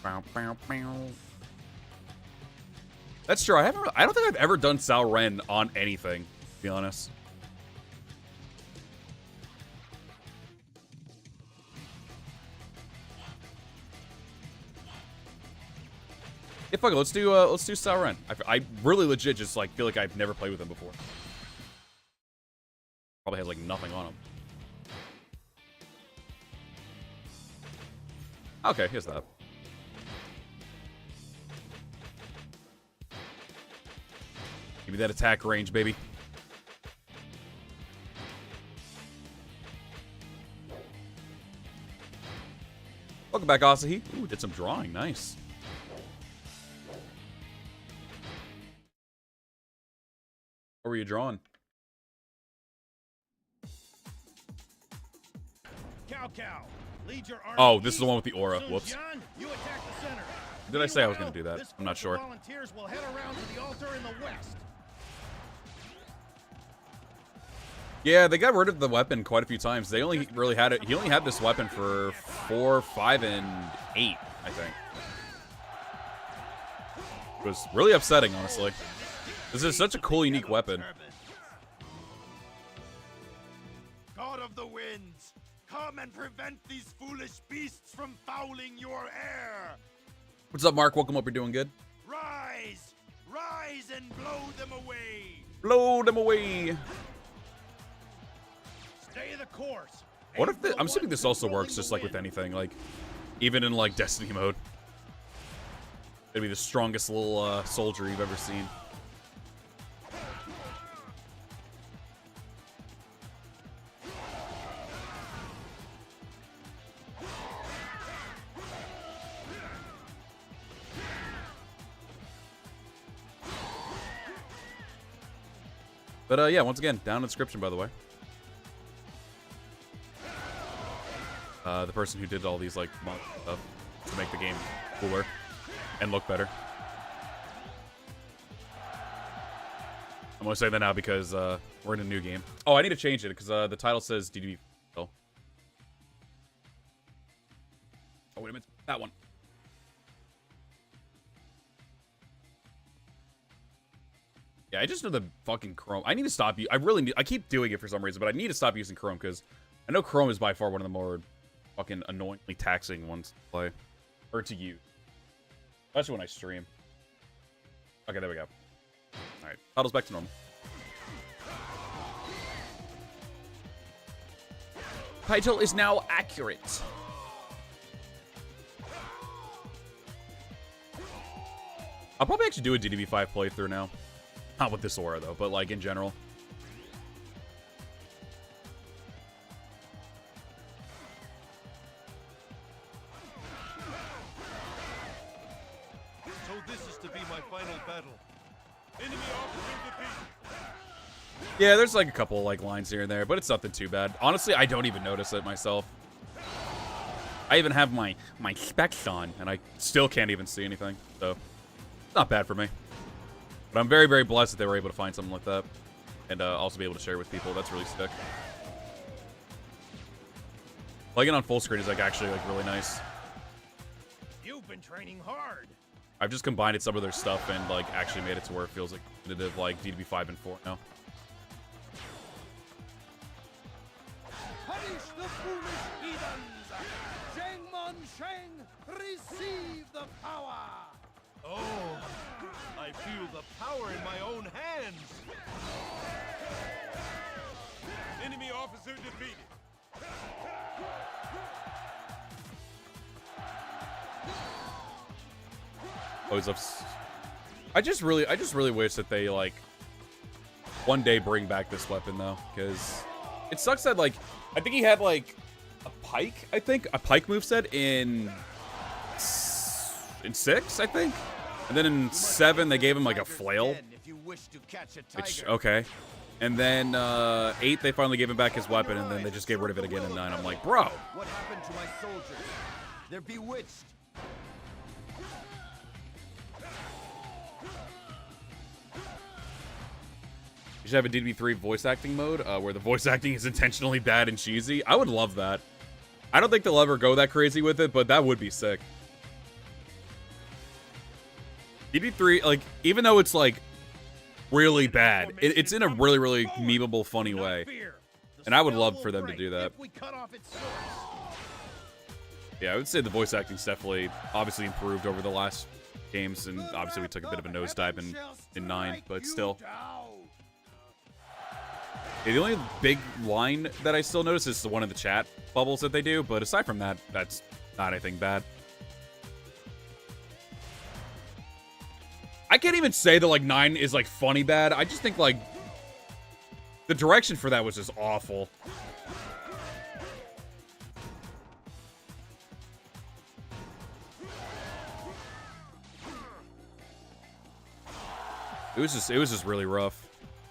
Bow, bow, bow. That's true. I don't think I've ever done Sao Ren on anything, to be honest. Yeah, fuck it, let's do Sao Ren. I really legit just like feel like I've never played with him before. Probably has like nothing on him. Okay, here's that. Give me that attack range, baby. Welcome back, Asahi. Ooh, did some drawing. Nice. What were you drawing? Cow Cow, lead your army. Oh, this is the one with the aura. Sun Whoops. Jian, you attack the center. Did I say I was going to do that? This I'm not group sure. of volunteers will head around to the altar in the west. Yeah, they got rid of the weapon quite a few times. They only really had it. He only had this weapon for 4, 5, and 8, I think. It was really upsetting, honestly. This is such a cool, unique weapon. God of the winds, come and prevent these foolish beasts from fouling your air. What's up, Mark? Welcome up. You're doing good. Rise, Rise and blow them away. Blow them away. Stay the course. What if I'm assuming this also works just like with anything, like even in like Destiny mode. It'd be the strongest little soldier you've ever seen. But yeah, once again, down in the description, by the way. The person who did all these like mod stuff to make the game cooler and look better. I'm gonna say that now because we're in a new game. Oh, I need to change it because the title says DW4XL. Oh, wait a minute, that one. Yeah, I just know the fucking Chrome. I need to stop. I keep doing it for some reason, but I need to stop using Chrome because I know Chrome is by far one of the more fucking annoyingly taxing ones to play or to use, especially when I stream. Okay, there we go. All right, title's back to normal. Title is now accurate. I'll probably actually do a DW5 playthrough now. Not with this aura, though, but, like, in general. So this is to be my final battle. Enemy officer defeated. Yeah, there's, like, a couple, like, lines here and there, but it's nothing too bad. Honestly, I don't even notice it myself. I even have my specs on, and I still can't even see anything, so it's not bad for me. But I'm very, very blessed that they were able to find something like that. And also be able to share with people. That's really sick. Playing it on full screen is like actually like really nice. You've been training hard. I've just combined some of their stuff and like actually made it to where it feels like competitive like DW5 and 4 now. Punish the foolish heathens. Sheng Sheng, receive the power. Oh, I feel the power in my own hands. Enemy officer defeated. Always ups. I just really wish that they like one day bring back this weapon though, because it sucks that like I think he had like a pike. I think a pike moveset in 6, I think. And then in 7, they gave him, like, a flail. Which, okay. And then, 8, they finally gave him back his weapon, and then they just get rid of it again in 9. I'm like, bro. What happened to my soldiers? They're bewitched. You should have a DB3 voice acting mode, where the voice acting is intentionally bad and cheesy. I would love that. I don't think they'll ever go that crazy with it, but that would be sick. DB3, like, even though it's, like, really bad, it's in a really, really memeable, funny way. And I would love for them to do that. Yeah, I would say the voice acting's definitely, obviously, improved over the last games, and obviously we took a bit of a nosedive in 9, but still. Yeah, the only big line that I still notice is the one in the chat bubbles that they do, but aside from that, that's not anything bad. I can't even say that, like, 9 is, like, funny bad. I just think, like, the direction for that was just awful. It was just really rough.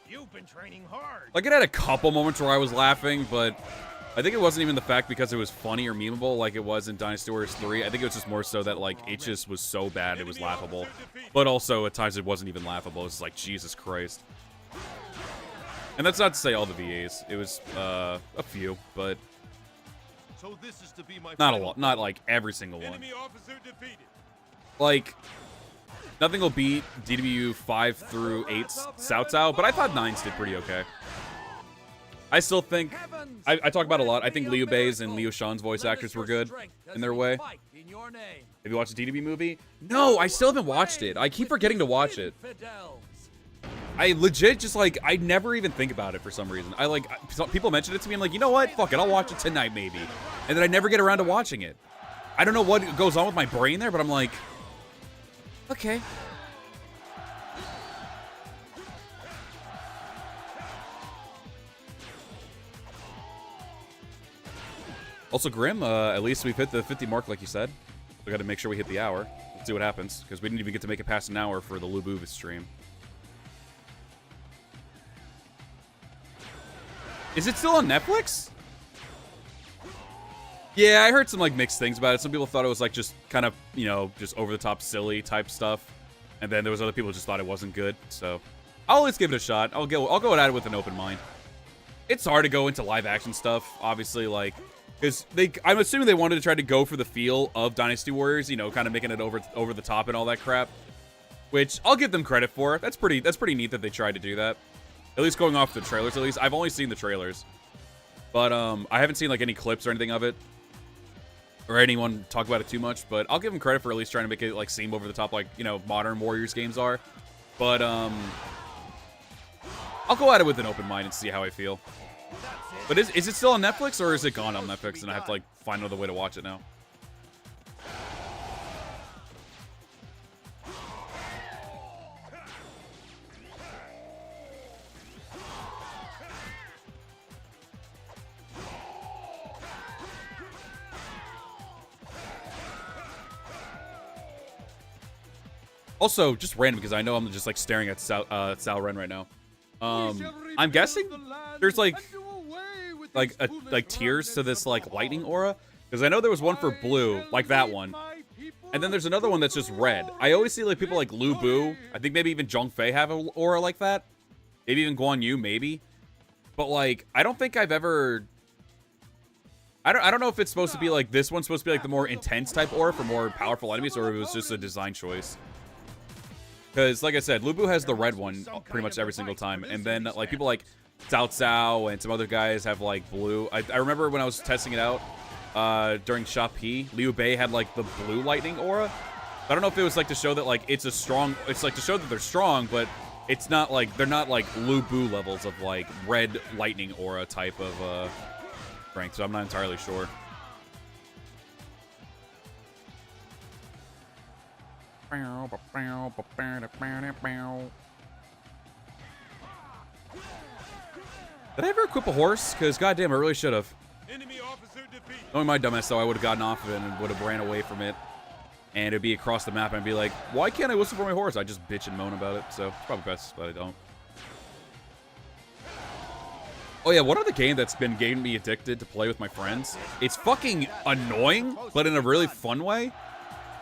You've been training hard. Like, it had a couple moments where I was laughing, but I think it wasn't even the fact because it was funny or memeable like it was in Dynasty Warriors 3. I think it was just more so that, like, it just was so bad it was laughable. But also, at times, it wasn't even laughable. It was like, Jesus Christ. And that's not to say all the VAs. It was, a few, but So this is to be my not a lot. Not, like, every single one. Enemy officer defeated. Like, nothing will beat DW5 through 8's Cao Cao, but I thought 9's did pretty okay. I still think, I talk about a lot, I think Liu Bei's and Liu Shan's voice actors were good in their way. in your name. Have you watched the DW movie? No, I still haven't watched it. I keep forgetting to watch it. Infidels. I legit just like, I never even think about it for some reason. I like, people mention it to me. I'm like, you know what? Fuck it. I'll watch it tonight maybe. And then I never get around to watching it. I don't know what goes on with my brain there, but I'm like, okay. Also, Grim, at least we've hit the 50 mark like you said. We got to make sure we hit the hour. Let's see what happens, because we didn't even get to make it past an hour for the Lubu stream. Is it still on Netflix? Yeah, I heard some like mixed things about it. Some people thought it was like just kind of, you know, just over the top silly type stuff. And then there was other people who just thought it wasn't good. So I'll at least give it a shot. I'll go at it with an open mind. It's hard to go into live action stuff, obviously, like, because I'm assuming they wanted to try to go for the feel of Dynasty Warriors, you know, kind of making it over the top and all that crap. Which I'll give them credit for. That's pretty neat that they tried to do that. At least going off the trailers, at least. I've only seen the trailers. But I haven't seen like any clips or anything of it. Or anyone talk about it too much. But I'll give them credit for at least trying to make it like seem over the top like, you know, modern Warriors games are. But I'll go at it with an open mind and see how I feel. But is it still on Netflix or is it gone on Netflix and I have to like find another way to watch it now? Also, just random because I know I'm just like staring at Sal Ren right now. I'm guessing there's like tiers to this like lightning aura, because I know there was one for blue, like that one, and then there's another one that's just red. I always see like people like Lu Bu. I think maybe even Zhong Fei have an aura like that. Maybe even Guan Yu, maybe. But like, I don't think I've ever. I don't know if it's supposed to be like this one's supposed to be like the more intense type aura for more powerful enemies, or if it was just a design choice. Because, like I said, Lu Bu has the red one pretty much every single time. And then, like, people like Cao Cao and some other guys have, like, blue. I remember when I was testing it out during Shop P, Liu Bei had, like, the blue lightning aura. I don't know if it was, like, to show that, like, it's like, to show that they're strong, but it's not, like, they're not, like, Lu Bu levels of, like, red lightning aura type of strength. So I'm not entirely sure. Did I ever equip a horse? Because goddamn, I really should have. Knowing my dumbass, though, I would have gotten off of it and would have ran away from it. And it'd be across the map and I'd be like, why can't I whistle for my horse? I just bitch and moan about it. So it's probably best that I don't. Oh yeah, one other game that's been getting me addicted to play with my friends. It's fucking annoying, but in a really fun way.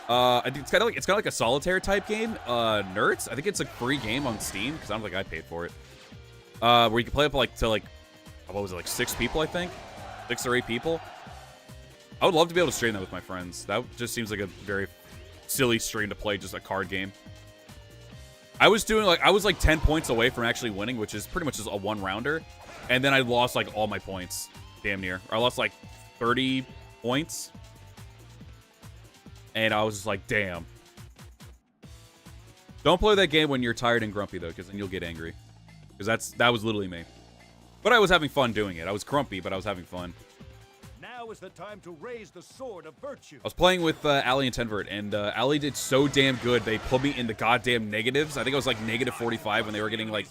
I think it's kind of like a solitaire type game. Nerds. I think it's a free game on Steam because I don't think I paid for it. Where you can play up like to like, what was it, like 6 people? I think 6 or 8 people. I would love to be able to stream that with my friends. That just seems like a very silly stream to play just a card game. I was like 10 points away from actually winning, which is pretty much just a 1-rounder, and then I lost like all my points, damn near. I lost like 30 points. And I was just like, damn. Don't play that game when you're tired and grumpy, though, because then you'll get angry. Because that was literally me. But I was having fun doing it. I was grumpy, but I was having fun. Now is the time to raise the sword of virtue. I was playing with Ali and Tenvert, and Ali did so damn good, they put me in the goddamn negatives. I think I was like negative 45 when they were getting like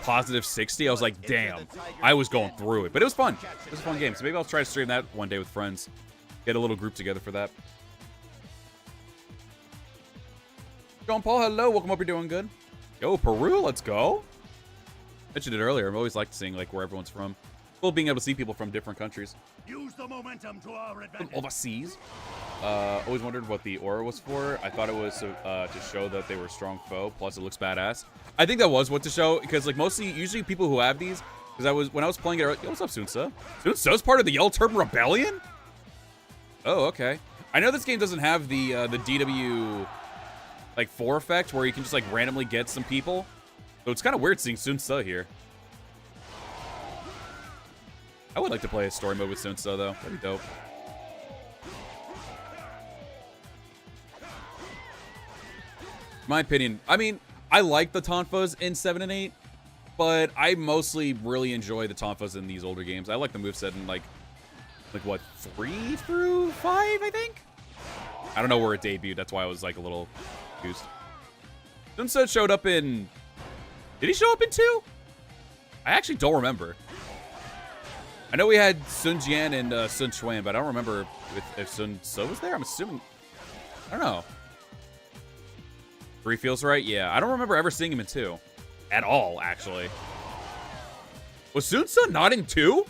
positive 60. I was like, damn. I was going through it. But it was fun. It was a fun game. So maybe I'll try to stream that one day with friends. Get a little group together for that. John Paul, hello. Welcome up. You're doing good. Yo, Peru, let's go. Mentioned it earlier. I've always liked seeing like where everyone's from. Cool being able to see people from different countries. Use the momentum to our advantage. From overseas. Always wondered what the aura was for. I thought it was to show that they were a strong foe. Plus, it looks badass. I think that was what to show, because like usually people who have these, because when I was playing it earlier, yo, what's up, Sunsa? Sunsa's part of the Yellow Turban Rebellion? Oh, okay. I know this game doesn't have the DW like 4 effect where you can just like randomly get some people. So it's kind of weird seeing Sunsa here. I would like to play a story mode with Sunsa though. That'd be dope. my opinion. I mean, I like the Tonfas in 7 and 8, but I mostly really enjoy the Tonfas in these older games. I like the moveset in like what, 3 through 5, I think? I don't know where it debuted. That's why I was like a little confused. Sunset showed up in... Did he show up in 2? I actually don't remember. I know we had Sun Jian and Sun Chuan, but I don't remember if Sun So was there. I'm assuming... I don't know. 3 feels right? Yeah. I don't remember ever seeing him in 2. At all, actually. Was Sun So not in 2?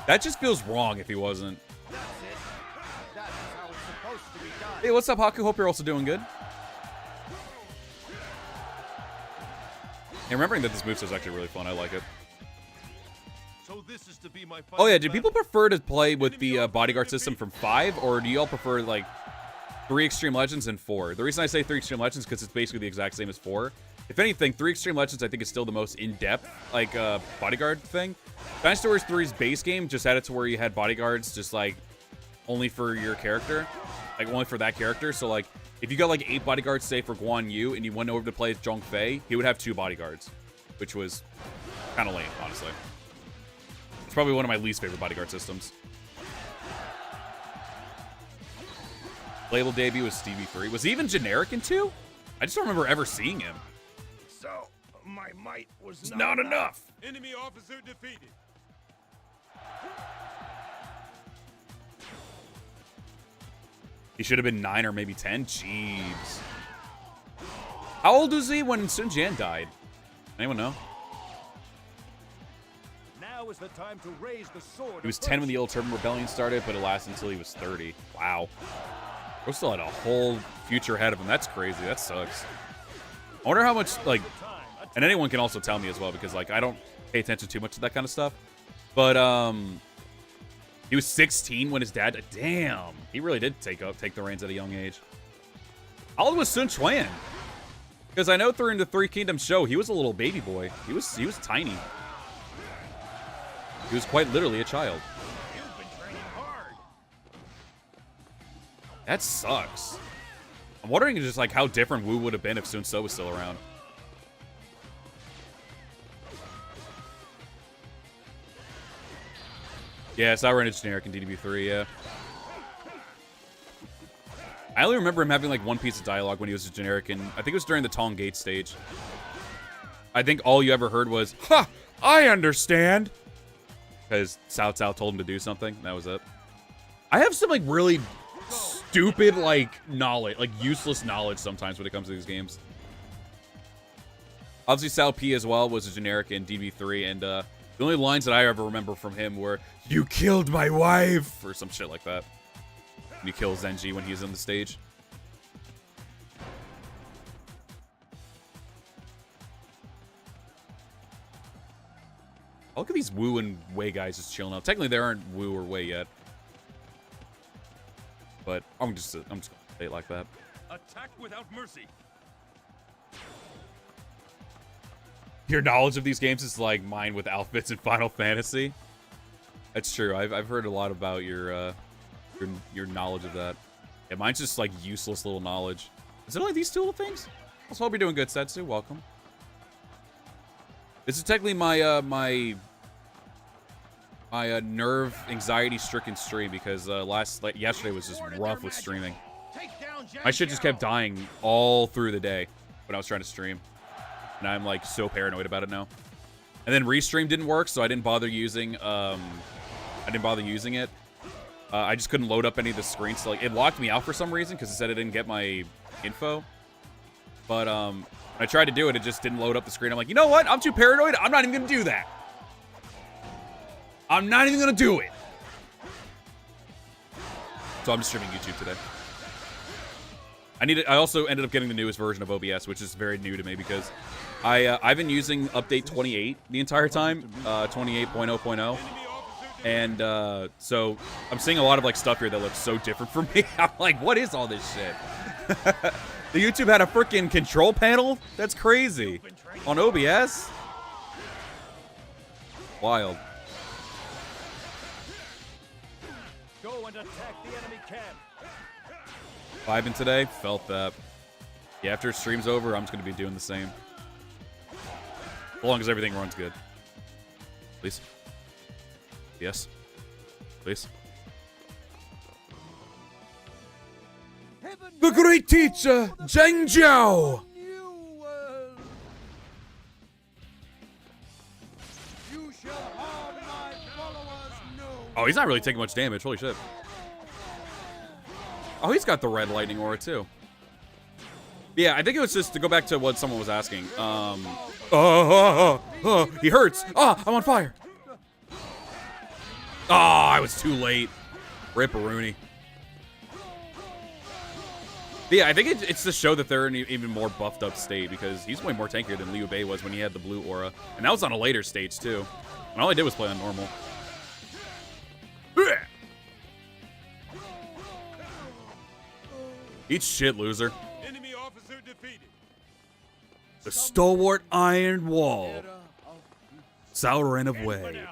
That just feels wrong if he wasn't. That's it. That's how it's supposed to be done. Hey, what's up, Haku? Hope you're also doing good. And remembering that this moveset is actually really fun. I like it. So this is to be my Oh yeah, do people prefer to play with the bodyguard system from 5, or do you all prefer like 3 Extreme Legends and 4? The reason I say 3 Extreme Legends is because it's basically the exact same as 4. If anything, 3 Extreme Legends I think is still the most in-depth like bodyguard thing. Dynasty Warriors 3's base game just had it to where you had bodyguards just like only for your character, like only for that character. So like if you got like 8 bodyguards, say for Guan Yu, and you went over to play as Zhong Fei, he would have 2 bodyguards, which was kind of lame, honestly. It's probably one of my least favorite bodyguard systems. Label debut was Stevie 3. Was he even generic in 2? I just don't remember ever seeing him. So my might was It's not enough. Enemy officer defeated. He should have been 9 or maybe 10. Jeez. How old was he when Sun Jian died? Anyone know? Now is the time to raise the sword. He was 10 when the Old Turban Rebellion started, but it lasted until he was 30. Wow. We're still at a whole future ahead of him. That's crazy. That sucks. I wonder how much, like, and anyone can also tell me as well, because, like, I don't pay attention too much to that kind of stuff. But, he was 16 when his dad died. Damn. He really did take the reins at a young age. How old was Sun Chuan? Because I know during the Three Kingdoms show, he was a little baby boy. He was tiny. He was quite literally a child. You've been training hard. That sucks. I'm wondering just like how different Wu would have been if Sun So was still around. Yeah, it's outright generic in DW3, yeah. I only remember him having like one piece of dialogue when he was a generic, and I think it was during the Tong Gate stage. I think all you ever heard was, "Ha! I understand!" Because Cao Cao told him to do something. That was it. I have some like really stupid like knowledge, like useless knowledge sometimes when it comes to these games. Obviously, Cao P as well was a generic in DB3, and the only lines that I ever remember from him were, "You killed my wife," or some shit like that. And he kills Zenji when he's on the stage. Look at these Wu and Wei guys just chilling out. Technically, they aren't Wu or Wei yet. But I'm just gonna say it like that. Attack without mercy. Your knowledge of these games is like mine with outfits in Final Fantasy. That's true. I've heard a lot about your knowledge of that. Yeah, mine's just like useless little knowledge. Is it only these two little things? I hope you're doing good, Setsu. Welcome. This is technically my my nerve anxiety-stricken stream because yesterday was just rough with streaming. My shit just kept dying all through the day when I was trying to stream. And I'm like so paranoid about it now. And then Restream didn't work, so I didn't bother using it. I just couldn't load up any of the screens. So like it locked me out for some reason because it said it didn't get my info. But when I tried to do it, it just didn't load up the screen. I'm like, you know what? I'm too paranoid. I'm not even gonna do that. I'm not even gonna do it. So I'm just streaming YouTube today. I also ended up getting the newest version of OBS, which is very new to me because I've been using update 28 the entire time, 28.0.0, and so I'm seeing a lot of like stuff here that looks so different from me. I'm like, what is all this shit? The YouTube had a freaking control panel? That's crazy. On OBS? Wild. Go and attack the enemy camp. Vibing today, felt that. Yeah, after stream's over, I'm just gonna be doing the same. As long as everything runs good. Please. Yes. Please. The great teacher, Zheng Jiao! Oh, he's not really taking much damage. Holy shit. Oh, he's got the red lightning aura, too. Yeah, I think it was just to go back to what someone was asking. He hurts. I'm on fire. I was too late. Rip-a-rooney. Yeah, I think it's to show that they're in an even more buffed up state because he's way more tankier than Liu Bei was when he had the blue aura. And that was on a later stage, too. And all I did was play on normal. Eat shit, loser. Enemy officer defeated. The stalwart iron wall. Sauron of Way.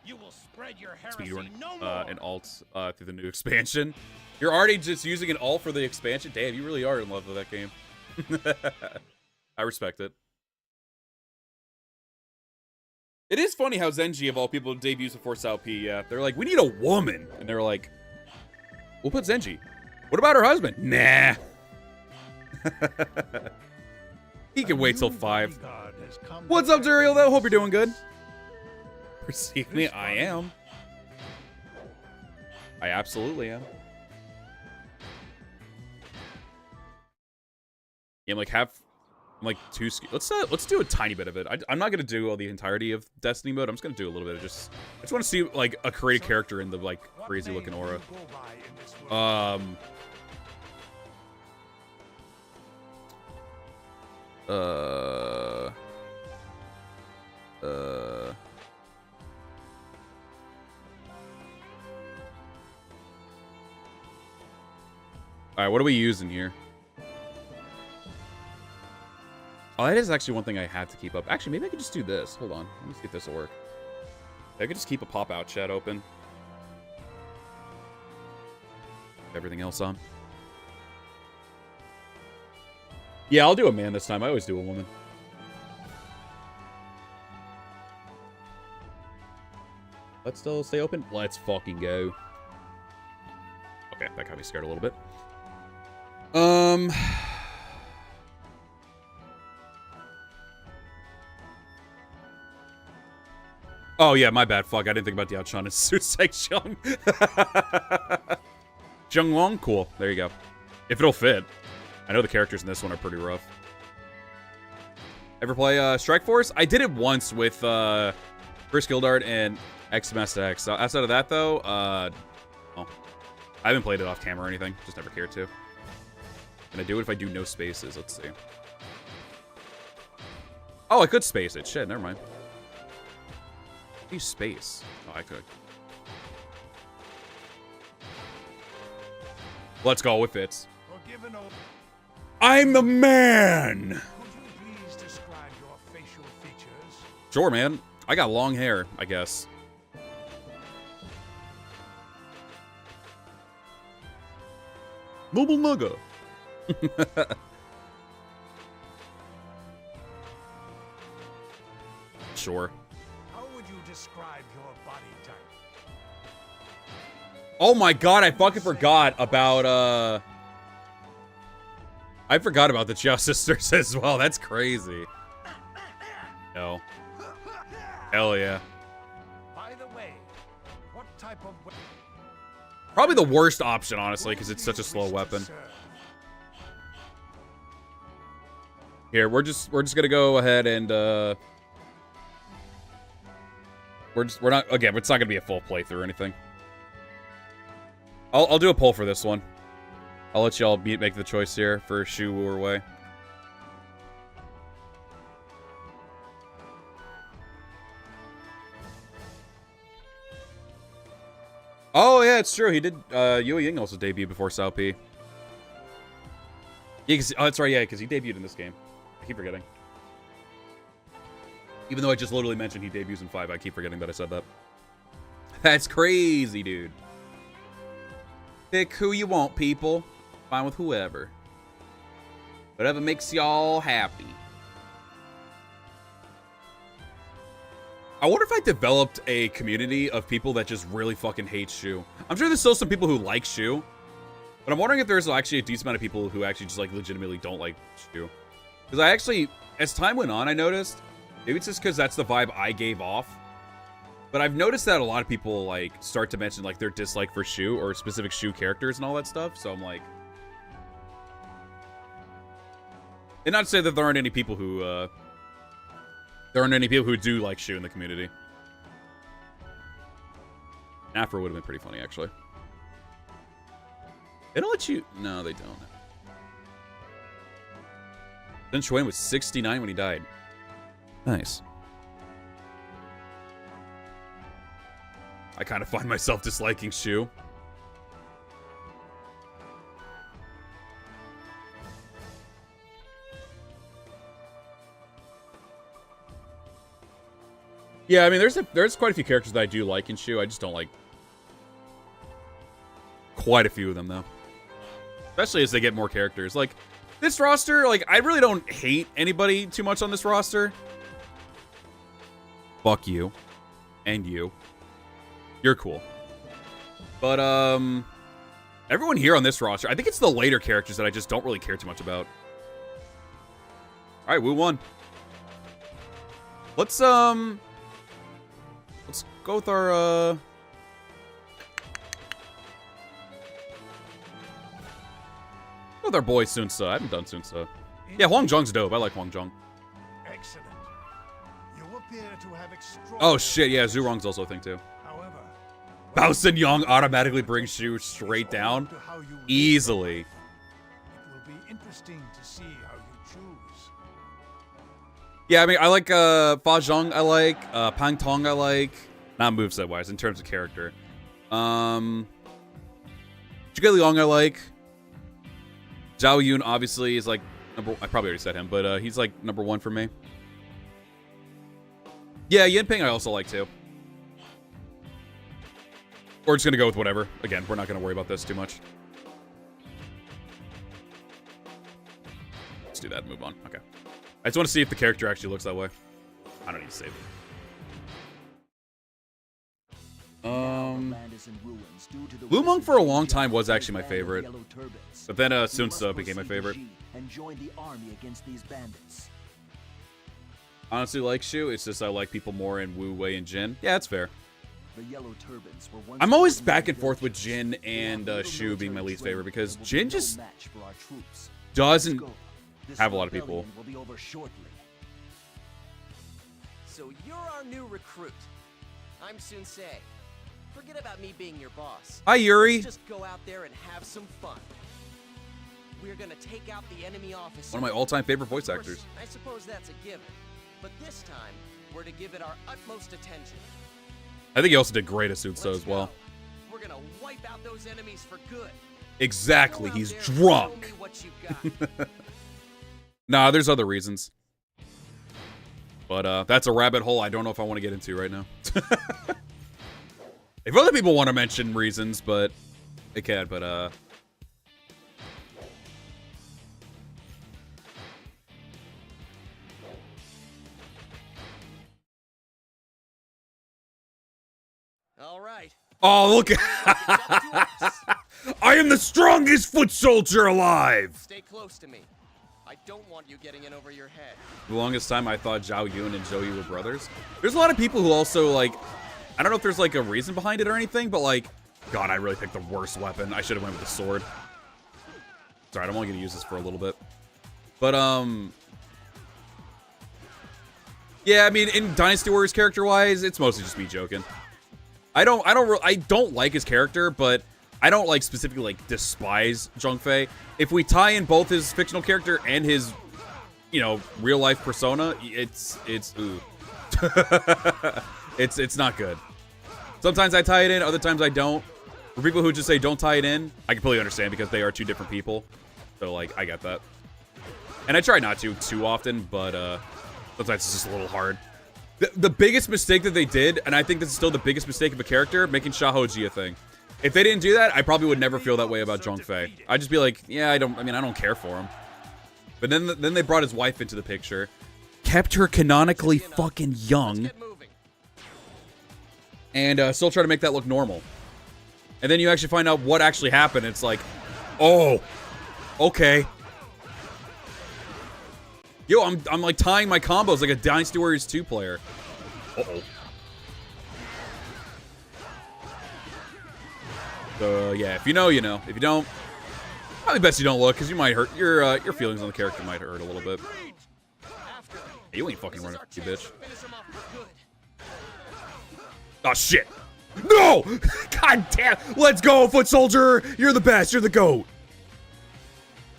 You will spread your heresy Speedrun no more. an alt through the new expansion. You're already just using an alt for the expansion? Damn, you really are in love with that game. I respect it. It is funny how Zenji, of all people, debuts before Sao P. Yeah, they're like, we need a woman. And they're like, we'll put Zenji. What about her husband? Nah. He can wait till 5. What's up, Zuriel, though? Hope you're doing good. Perceive me? I am. I absolutely am. Yeah, I'm like too scared. Let's do a tiny bit of it. I'm not gonna do all the entirety of Destiny mode. I'm just gonna do a little bit of I just want to see like a created character in the like crazy looking aura. All right, what are we using here? Oh, that is actually one thing I have to keep up. Actually, maybe I could just do this. Hold on. Let me see if this will work. I could just keep a pop-out chat open. Everything else on. Yeah, I'll do a man this time. I always do a woman. Let's still stay open. Let's fucking go. Okay, that got me scared a little bit. Oh, yeah, my bad. Fuck, I didn't think about the Outshun. It's Susek Jung. Jung Long? Cool. There you go. If it'll fit. I know the characters in this one are pretty rough. Ever play Strike Force? I did it once with Chris Gildart and XMSX. So outside of that, though, well, I haven't played it off camera or anything. Just never cared to. Can I do it if I do no spaces? Let's see. Oh, I could space it. Shit, never mind. Use space. Oh, I could. Let's go. It fits. I'm the man! Could you please describe your facial features? Sure, man. I got long hair, I guess. Mobile Nugga. Sure. How would you describe your body type? Oh my god, I fucking forgot about, I forgot about the Chiao sisters as well. That's crazy. No. Hell yeah. By the way, what type of Probably the worst option, honestly, because it's such a slow weapon. Here, we're just gonna go ahead and we're not, again, it's not gonna be a full playthrough or anything. I'll do a poll for this one. I'll let y'all make the choice here for Shu Wu or Wei. Oh yeah, it's true. He did. Yue Ying also debuted before Sao P. Yeah, oh, that's right. Yeah, because he debuted in this game. I keep forgetting. Even though I just literally mentioned he debuts in 5, I keep forgetting that I said that. That's crazy, dude. Pick who you want, people. Fine with whoever. Whatever makes y'all happy. I wonder if I developed a community of people that just really fucking hate Shu. I'm sure there's still some people who like Shu, but I'm wondering if there's actually a decent amount of people who actually just like legitimately don't like Shu. Because I actually, as time went on, I noticed, maybe it's just because that's the vibe I gave off, but I've noticed that a lot of people like start to mention like their dislike for Shu or specific Shu characters and all that stuff. So I'm like, and not to say that there aren't any people who do like Shu in the community. Afro would have been pretty funny, actually. They don't let you... No, they don't. Then Xuan was 69 when he died. Nice. I kind of find myself disliking Shu. Yeah, I mean, there's quite a few characters that I do like in Shu. I just don't like quite a few of them, though. Especially as they get more characters. Like, this roster, like, I really don't hate anybody too much on this roster. Fuck you. And you. You're cool. But, everyone here on this roster, I think it's the later characters that I just don't really care too much about. Alright, Wu won. Let's go with our, with our boy Sunsa. I haven't done Sunsa. Yeah, Huang Zhong's dope. I like Huang Zhong. Excellent. You appear to have extraordinary... Oh shit, yeah, Zhurong's also a thing too. However, Bao Sin Yang automatically brings Shu straight down. Easily. It will be interesting to see how you choose. Yeah, I mean, I like Fa Zhong, I like Pang Tong, I like. Not moveset wise, in terms of character. Zhuge Liang I like. Zhao Yun obviously is like number. I probably already said him, but he's like number 1 for me. Yeah, Yin Ping I also like too. We're just gonna go with whatever. Again, we're not gonna worry about this too much. Let's do that and move on. Okay. I just want to see if the character actually looks that way. I don't need to save it. Lu Meng for a long time was actually my favorite. But then Sunsa became my favorite. Honestly, like Shu, it's just I like people more in Wu, Wei, and Jin. Yeah, that's fair. I'm always back and forth with Jin and Shu being my least favorite because Jin just doesn't have a lot of people. So you're our new recruit. I'm Sunsei. Forget about me being your boss. Hi, Yuri. Let's just go out there and have some fun. We're gonna take out the enemy officer. One of my all-time favorite voice Of course, actors. I suppose that's a given. But this time, we're to give it our utmost attention. I think he also did great as Sunsa Let's as well. go. We're gonna wipe out those enemies for good. Exactly. Go out He's there and show drunk. me what you got. Nah, there's other reasons. But that's a rabbit hole I don't know if I want to get into right now. If other people want to mention reasons, but they can, but All right. oh, look at It's up to us. I am the strongest foot soldier alive. Stay close to me. I don't want you getting in over your head. The longest time I thought Zhao Yun and Zhou Yu were brothers. There's a lot of people who also like, I don't know if there's like a reason behind it or anything, but like, God, I really picked the worst weapon. I should have went with the sword. Sorry, I'm only gonna use this for a little bit. But yeah, I mean, in Dynasty Warriors character-wise, it's mostly just me joking. I don't like his character, but I don't like specifically like despise Zhong Fei. If we tie in both his fictional character and his, you know, real life persona, it's ooh. it's not good. Sometimes I tie it in, other times I don't. For people who just say don't tie it in, I completely understand because they are two different people. So like I get that. And I try not to too often, but sometimes it's just a little hard. The biggest mistake that they did, and I think this is still the biggest mistake of a character, making Xiaohoji a thing. If they didn't do that, I probably would never feel that way about Zhong Fei. I'd just be like, yeah, I don't care for him. But then they brought his wife into the picture, kept her canonically fucking young, and still try to make that look normal. And then you actually find out what actually happened. It's like, oh, okay. Yo, I'm like tying my combos like a Dynasty Warriors 2 player. Uh-oh. Yeah, if you know, you know. If you don't, probably best you don't look, because you might hurt your feelings on the character might hurt a little bit. Hey, you ain't fucking running, you bitch. Oh shit! No! God damn! Let's go, Foot Soldier! You're the best. You're the GOAT.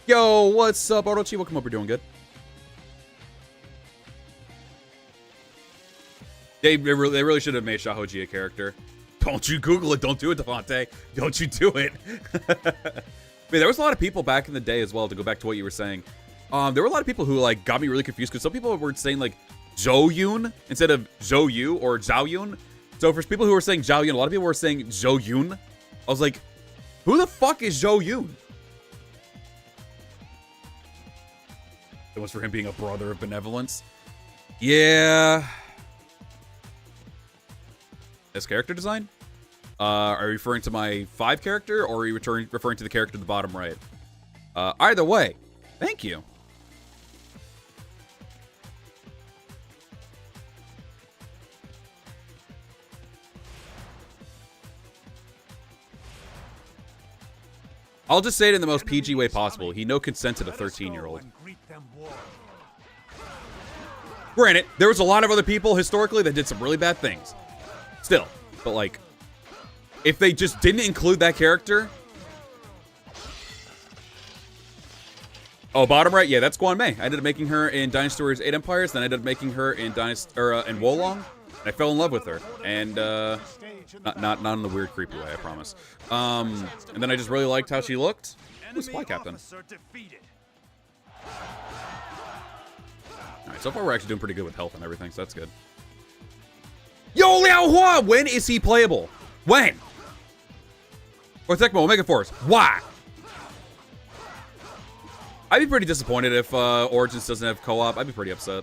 Yo, what's up, Orochi? Welcome up. We're doing good. They really should have made Shahoji a character. Don't you Google it. Don't do it, Devontae. Don't you do it. I mean, there was a lot of people back in the day as well, to go back to what you were saying. There were a lot of people who, like, got me really confused, because some people were saying, like, Zhou Yun instead of Zhou Yu or Zhao Yun. So for people who were saying Zhao Yun, a lot of people were saying Zhou Yun. I was like, who the fuck is Zhou Yun? It was for him being a brother of benevolence. Yeah. This character design? Are you referring to my 5 character, or are you referring to the character at the bottom right? Either way, thank you. I'll just say it in the most PG way possible. He no consented a 13-year-old. Granted, there was a lot of other people historically that did some really bad things. Still, but like, if they just didn't include that character. Oh, bottom right, yeah, that's Guan Mei. I ended up making her in Dynasty Warriors 8 Empires, then I ended up making her in in Wolong, and I fell in love with her. And not in the weird, creepy way, I promise. And then I just really liked how she looked. Ooh, Supply Captain. Alright, so far we're actually doing pretty good with health and everything, so that's good. Yo, Liao Hua! When is he playable? When? Or Tecmo, Omega Force. Why? I'd be pretty disappointed if Origins doesn't have co-op. I'd be pretty upset.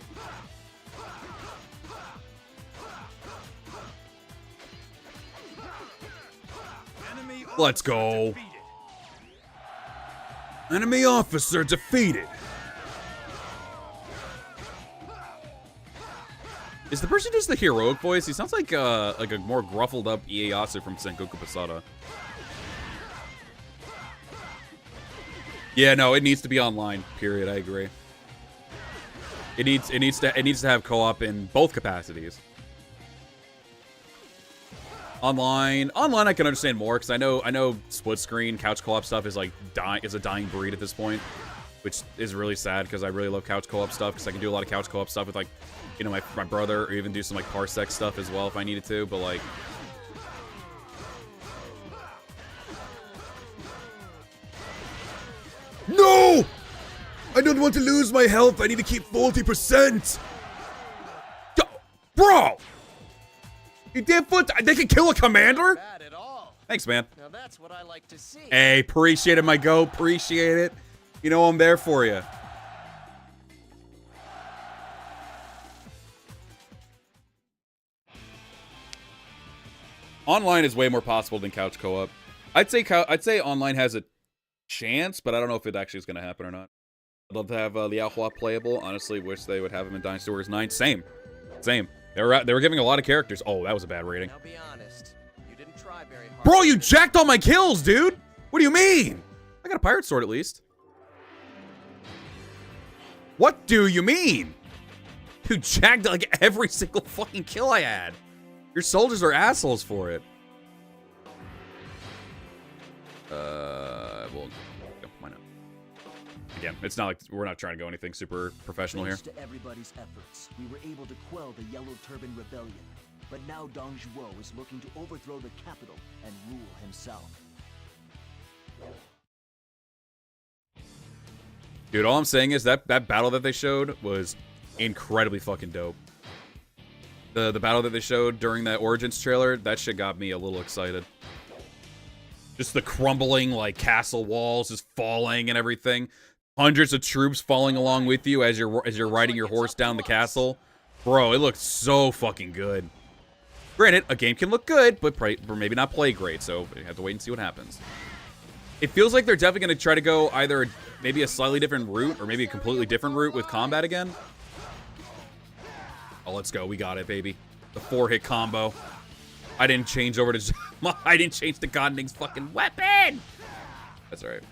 Let's go. Enemy officer defeated. Is the person just the heroic voice? He sounds like a more gruffled up Ieyasu from Sengoku Basara. Yeah, no, it needs to be online. Period. I agree. It needs to have co-op in both capacities. Online, I can understand more, because I know split screen couch co-op stuff is like a dying breed at this point, which is really sad, because I really love couch co-op stuff, because I can do a lot of couch co-op stuff with, like, you know, my brother, or even do some like Parsec stuff as well if I needed to. But like, no, I don't want to lose my health. I need to keep 40%. Bro, you damn foot. They can kill a commander. Thanks, man. Now that's what I like to see. Hey, appreciate it, my goat. Appreciate it. You know I'm there for you. Online is way more possible than couch co-op. I'd say online has a chance, but I don't know if it actually is going to happen or not. I'd love to have Liao Hua playable. Honestly, wish they would have him in Dynasty Warriors 9. Same. They were giving a lot of characters. Oh, that was a bad rating. Now be honest. You didn't try very hard. Bro, you jacked all my kills, dude. What do you mean? I got a pirate sword at least. What do you mean? You jacked like every single fucking kill I had. Your soldiers are assholes for it. Well, why not? Again, it's not like we're not trying to go anything super professional here. Thanks to everybody's efforts, we were able to quell the Yellow Turban Rebellion. But now Dong Zhuo is looking to overthrow the capital and rule himself. Dude, all I'm saying is that battle that they showed was incredibly fucking dope. The battle that they showed during that Origins trailer, that shit got me a little excited. Just the crumbling, like, castle walls just falling and everything. Hundreds of troops falling along with you as you're riding your horse down the castle. Bro, it looks so fucking good. Granted, a game can look good, but maybe not play great, so you have to wait and see what happens. It feels like they're definitely going to try to go either maybe a slightly different route or maybe a completely different route with combat again. Oh, let's go. We got it, baby. The 4-hit combo. I didn't change over to... I didn't change to Godning's fucking weapon! That's alright.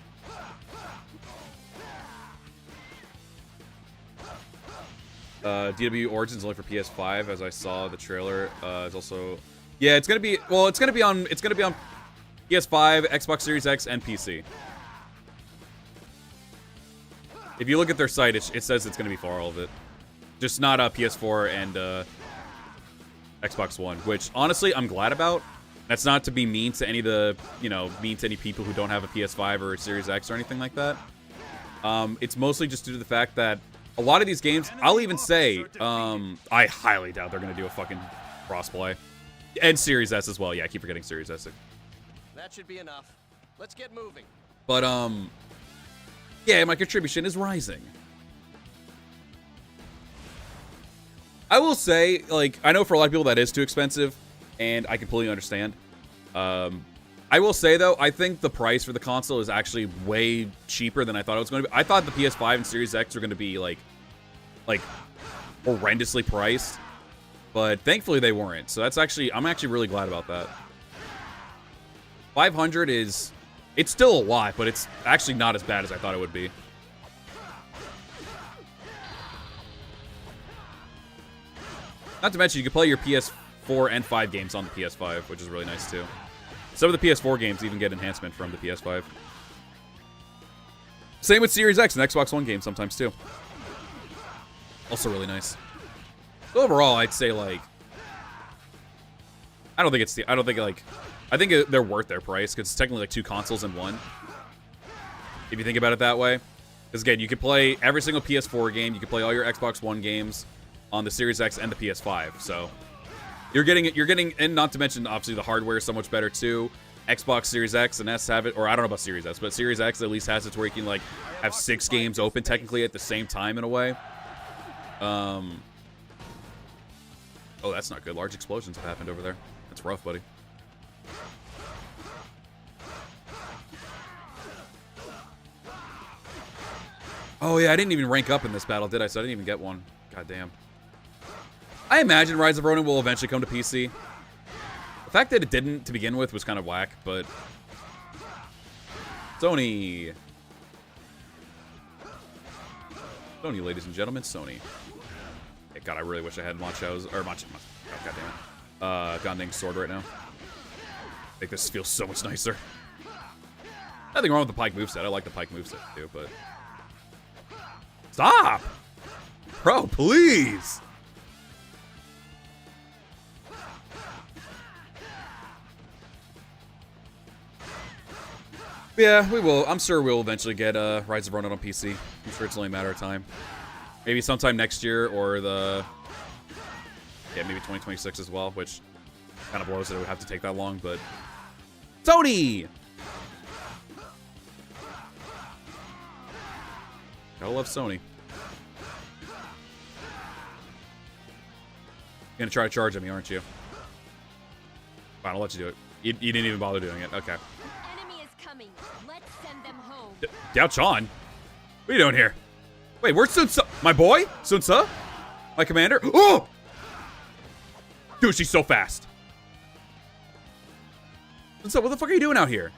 DW Origins only for PS5, as I saw the trailer. It's also... Yeah, it's gonna be... Well, it's gonna be on PS5, Xbox Series X, and PC. If you look at their site, it says it's gonna be for all of it. Just not PS4 and Xbox One, which honestly I'm glad about. That's not to be mean to any of the, mean to any people who don't have a PS5 or a Series X or anything like that. It's mostly just due to the fact that a lot of these games, I'll even say, I highly doubt they're gonna do a fucking crossplay. And Series S as well. Yeah, I keep forgetting Series S. That should be enough. Let's get moving. But yeah, my contribution is rising. I will say, like, I know for a lot of people that is too expensive, and I completely understand. I will say, though, I think the price for the console is actually way cheaper than I thought it was going to be. I thought the PS5 and Series X were going to be, like horrendously priced, but thankfully they weren't. So that's actually, I'm actually really glad about that. 500 is, it's still a lot, but it's actually not as bad as I thought it would be. Not to mention, you can play your PS4 and 5 games on the PS5, which is really nice, too. Some of the PS4 games even get enhancement from the PS5. Same with Series X and Xbox One games sometimes, too. Also really nice. So overall, I'd say, like... I think they're worth their price, because it's technically like 2 consoles in one. If you think about it that way. Because, again, you can play every single PS4 game, you can play all your Xbox One games on the Series X and the PS5, so you're getting, and not to mention obviously the hardware is so much better too. Xbox Series X and S have it, or I don't know about Series S, but Series X at least has it where you can like have 6 games open technically at the same time in a way. Oh, that's not good. Large explosions have happened over there. That's rough, buddy. Oh yeah, I didn't even rank up in this battle, did I? So I didn't even get one. God damn. I imagine Rise of Ronin will eventually come to PC. The fact that it didn't to begin with was kind of whack, but... Sony, ladies and gentlemen, Sony. Hey, God, I really wish I had Godning's sword right now. I think this feels so much nicer. Nothing wrong with the Pike moveset. I like the Pike moveset too, but... Stop! Bro, please! Yeah, we will. I'm sure we'll eventually get Rise of Ronin on PC. I'm sure it's only a matter of time. Maybe sometime next year or maybe 2026 as well, which kind of blows that it would have to take that long, but... Sony! Gotta love Sony. You're gonna try to charge at me, aren't you? Fine, I'll let you do it. You didn't even bother doing it. Okay. Coming. Let's send them home. Yao Chan? What are you doing here? Wait, where's Sun Ce? My boy? Sun Ce? My commander? Oh! Dude, she's so fast. Sun Ce, what the fuck are you doing out here?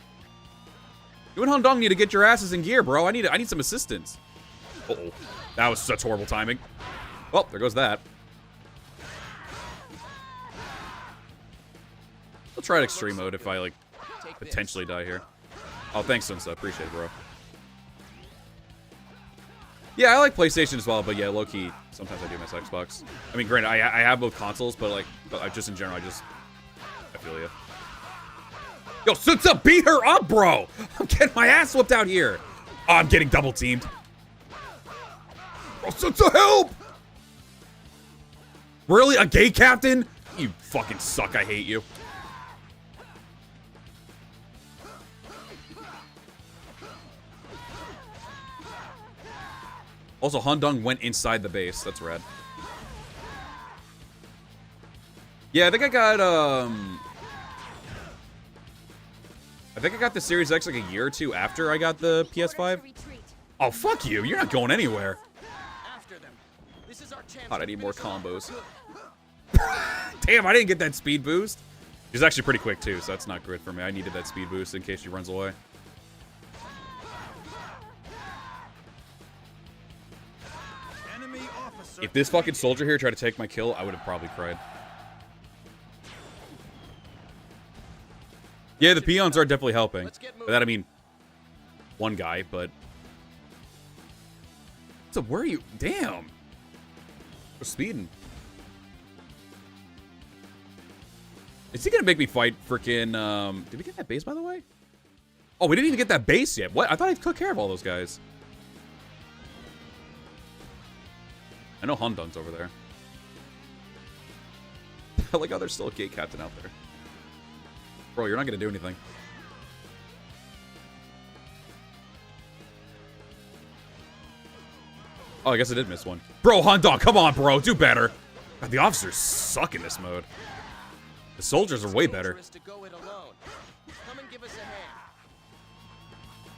You and Handong need to get your asses in gear, bro. I need some assistance. Uh-oh. That was such horrible timing. Well, there goes that. I'll try it extreme mode if I, like, potentially die here. Oh, thanks, Sunsa. Appreciate it, bro. Yeah, I like PlayStation as well, but yeah, low-key, sometimes I do miss Xbox. I mean, granted, I have both consoles, but like, just in general, I feel you. Yo, Sunsa, beat her up, bro! I'm getting my ass whooped out here. Oh, I'm getting double-teamed. Bro, Sunsa, help! Really? A gay captain? You fucking suck. I hate you. Also, Hundong went inside the base. That's rad. Yeah, I think I got the Series X like a year or two after I got the PS5. Oh, fuck you. You're not going anywhere. After them. This is our chance. God, I to need more finish off combos. good. Damn, I didn't get that speed boost. She's actually pretty quick, too, so that's not good for me. I needed that speed boost in case she runs away. Enemy officer. If this fucking soldier here tried to take my kill, I would have probably cried. Yeah, the peons are definitely helping. Let's get By moving. that I mean one guy, but... So where are you? Damn. We're speeding. Is he gonna make me fight freaking, did we get that base, by the way? Oh, we didn't even get that base yet. What? I thought I took care of all those guys. I know Hundung's over there. I like how there's still a gate captain out there. Bro, you're not gonna do anything. Oh, I guess I did miss one. Bro, Hundong, come on, bro. Do better. God, the officers suck in this mode. The soldiers are way better. To go it alone. Come and give us a hand.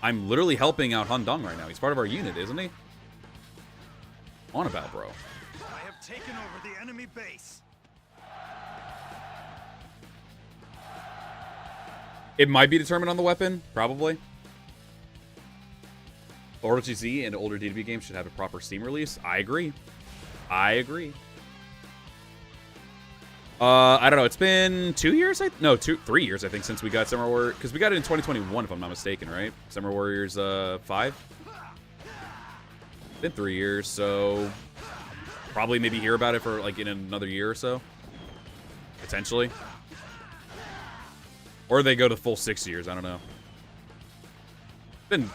I'm literally helping out Hundong right now. He's part of our unit, isn't he? On about, bro. I have taken over the enemy base. It might be determined on the weapon, probably. Older GZ and older DW games should have a proper Steam release. I agree. I agree. I don't know. It's been 2 years? No, 3 years, I think, since we got Summer Warriors. Because we got it in 2021, if I'm not mistaken, right? Summer Warriors 5? It's been 3 years, so... Probably maybe hear about it for, like, in another year or so. Potentially. Or they go to full 6 years. I don't know. Been...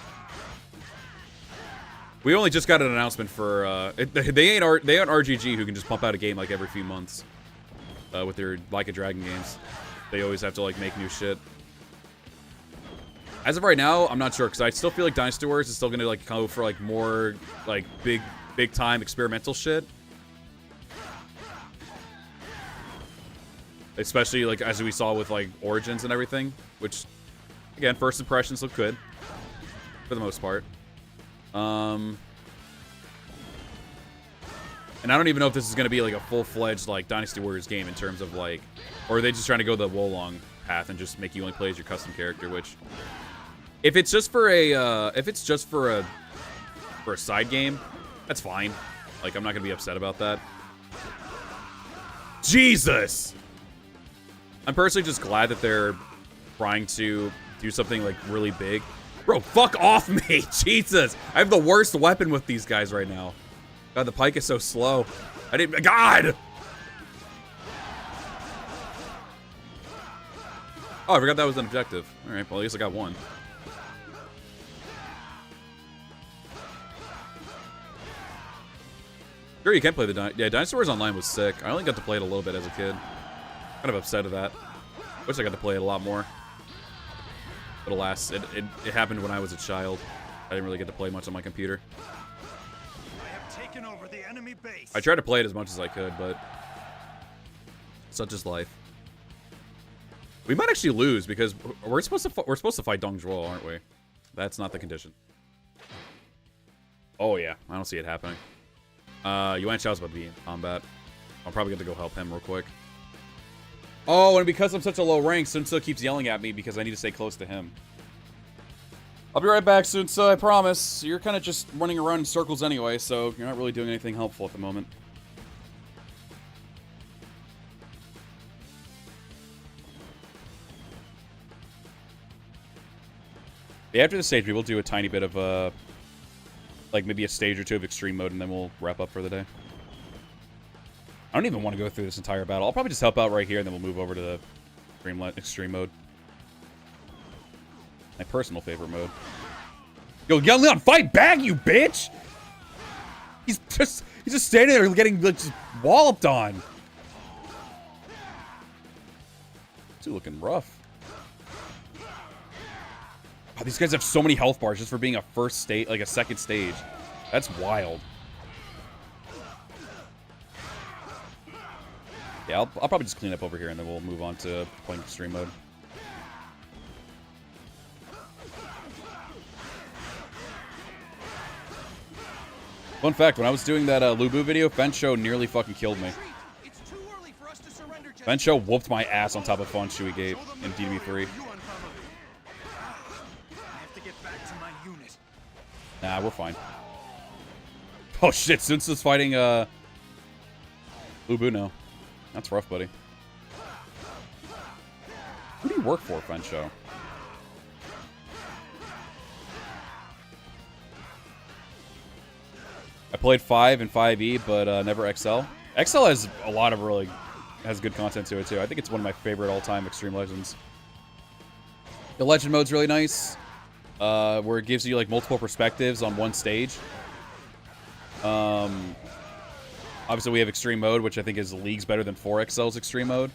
We only just got an announcement for... They ain't RGG who can just pump out a game, like, every few months. With their Like a Dragon games. They always have to, like, make new shit. As of right now, I'm not sure, because I still feel like Dynasty Warriors is still going to, like, go for, like, more, like, big-time experimental shit. Especially, like, as we saw with, like, Origins and everything. Which, again, first impressions look good. For the most part. And I don't even know if this is going to be, like, a full-fledged, like, Dynasty Warriors game in terms of, like... Or are they just trying to go the Wolong path and just make you only play as your custom character, which... If it's just for a, for a side game, that's fine. Like, I'm not going to be upset about that. Jesus! I'm personally just glad that they're trying to do something, like, really big. Bro, fuck off me! Jesus! I have the worst weapon with these guys right now. God, the pike is so slow. I didn't... God! Oh, I forgot that was an objective. Alright, well, at least I got one. Sure, you can play the... Yeah, Dynasty Warriors Online was sick. I only got to play it a little bit as a kid. Kind of upset of that. Wish I got to play it a lot more. But alas, it happened when I was a child. I didn't really get to play much on my computer. Taken over the enemy base. I tried to play it as much as I could, but such is life. We might actually lose because we're supposed to fight Dong Zhuo, aren't we? That's not the condition. Oh yeah, I don't see it happening. Yuan Shao's about to be in combat. I'll probably get to go help him real quick. Oh, and because I'm such a low rank, Sun Tzu keeps yelling at me because I need to stay close to him. I'll be right back, Sun Tzu, I promise. You're kind of just running around in circles anyway, so you're not really doing anything helpful at the moment. Yeah, after the stage, we will do a tiny bit of, like, maybe a stage or two of extreme mode, and then we'll wrap up for the day. I don't even want to go through this entire battle. I'll probably just help out right here, and then we'll move over to the extreme mode. My personal favorite mode. Yo, Young Leon, fight back, you bitch! He's just standing there getting, like, just walloped on. Two looking rough. Oh, these guys have so many health bars just for being a second stage. That's wild. Yeah, I'll probably just clean up over here, and then we'll move on to playing extreme mode. Fun fact, when I was doing that Lubu video, Fensho nearly fucking killed me. Fensho whooped my ass on top of Fonshui Gate in DW3. Nah, we're fine. Oh shit, Sunsa's fighting Lubu now. That's rough, buddy. Who do you work for, Fensho? I played 5 and 5E, but never XL. XL has a lot of has good content to it, too. I think it's one of my favorite all-time Extreme Legends. The Legend mode's really nice, where it gives you, like, multiple perspectives on one stage. Obviously, we have Extreme Mode, which I think is leagues better than 4XL's Extreme Mode.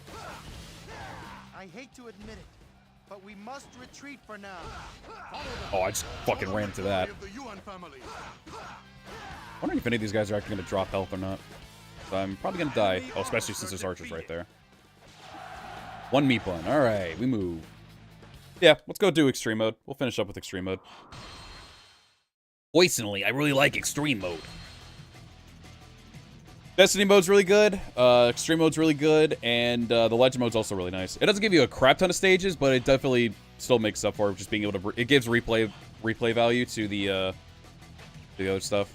I hate to admit it, but we must retreat for now. Oh, I just fucking ran into that. Wondering if any of these guys are actually going to drop health or not. So I'm probably going to die. Oh, especially since there's archers right there. One meat bun. All right, we move. Yeah, let's go do extreme mode. We'll finish up with extreme mode. Poisonally, I really like extreme mode. Destiny mode's really good. Extreme mode's really good. And the legend mode's also really nice. It doesn't give you a crap ton of stages, but it definitely still makes up for just being able to... It gives replay value to the other stuff.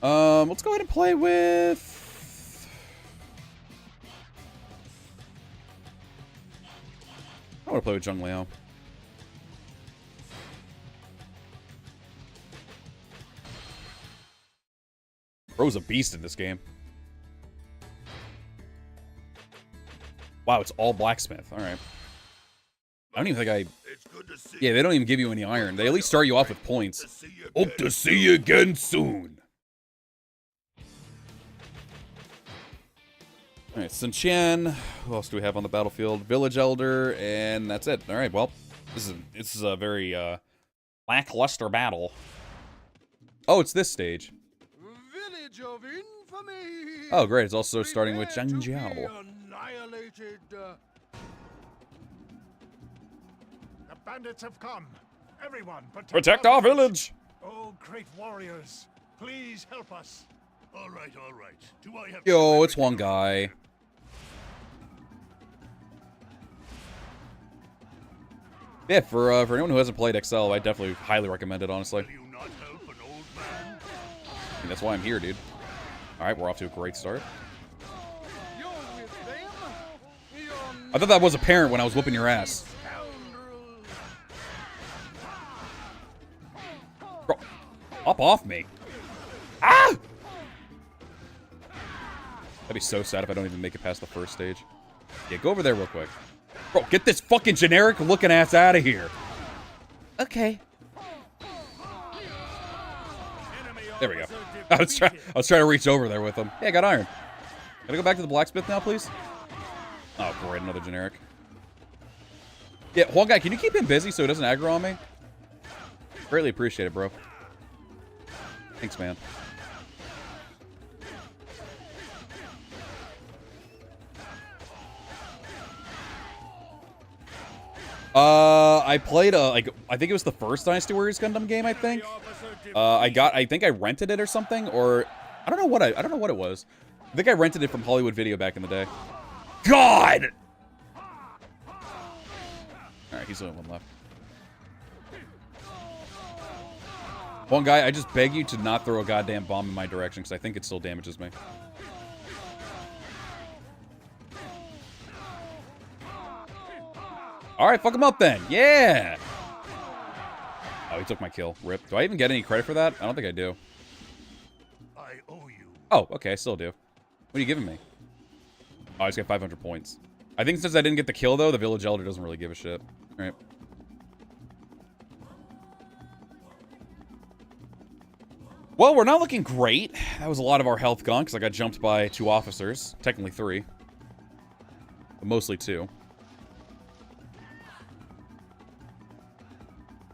Let's go ahead and play with... I want to play with Zheng Liao. Bro's a beast in this game. Wow, it's all blacksmith. Alright. I don't even think Yeah, they don't even give you any iron. They at least start you off with points. Hope to see you again soon. Alright, Sun Qian. Who else do we have on the battlefield? Village Elder, and that's it. Alright, well, this is a very lackluster battle. Oh, it's this stage. Village of infamy. Oh, great. It's also starting with Zhang Jiao. The bandits have come. Everyone, Protect our village! Oh, great warriors, please help us. All right, all right. Do I have... Yo, it's one guy. Yeah, for anyone who hasn't played XL, I definitely highly recommend it, honestly. Will you not help an old man? I mean, that's why I'm here, dude. Alright, we're off to a great start. You're with them? I thought that was apparent when I was whooping your ass. Bro, up off me. Ah! That'd be so sad if I don't even make it past the first stage. Yeah, go over there real quick. Bro, get this fucking generic looking ass out of here. Okay. There we go. I was trying to reach over there with him. Yeah, I got iron. Gotta go back to the blacksmith now, please? Oh, great, another generic. Yeah, Huang Guy, can you keep him busy so he doesn't aggro on me? Greatly appreciate it, bro. Thanks, man. I played I think it was the first Dynasty Warriors Gundam game, I think. I think I rented it or something, or I don't know what it was. I think I rented it from Hollywood Video back in the day. God! Alright, he's the only one left. One guy, I just beg you to not throw a goddamn bomb in my direction, because I think it still damages me. Alright, fuck him up then. Yeah! Oh, he took my kill. Rip. Do I even get any credit for that? I don't think I do. I owe you. Oh, okay, I still do. What are you giving me? Oh, I just got 500 points. I think since I didn't get the kill, though, the Village Elder doesn't really give a shit. Alright. Well, we're not looking great. That was a lot of our health gone, because I got jumped by 2 officers. Technically 3. But mostly 2.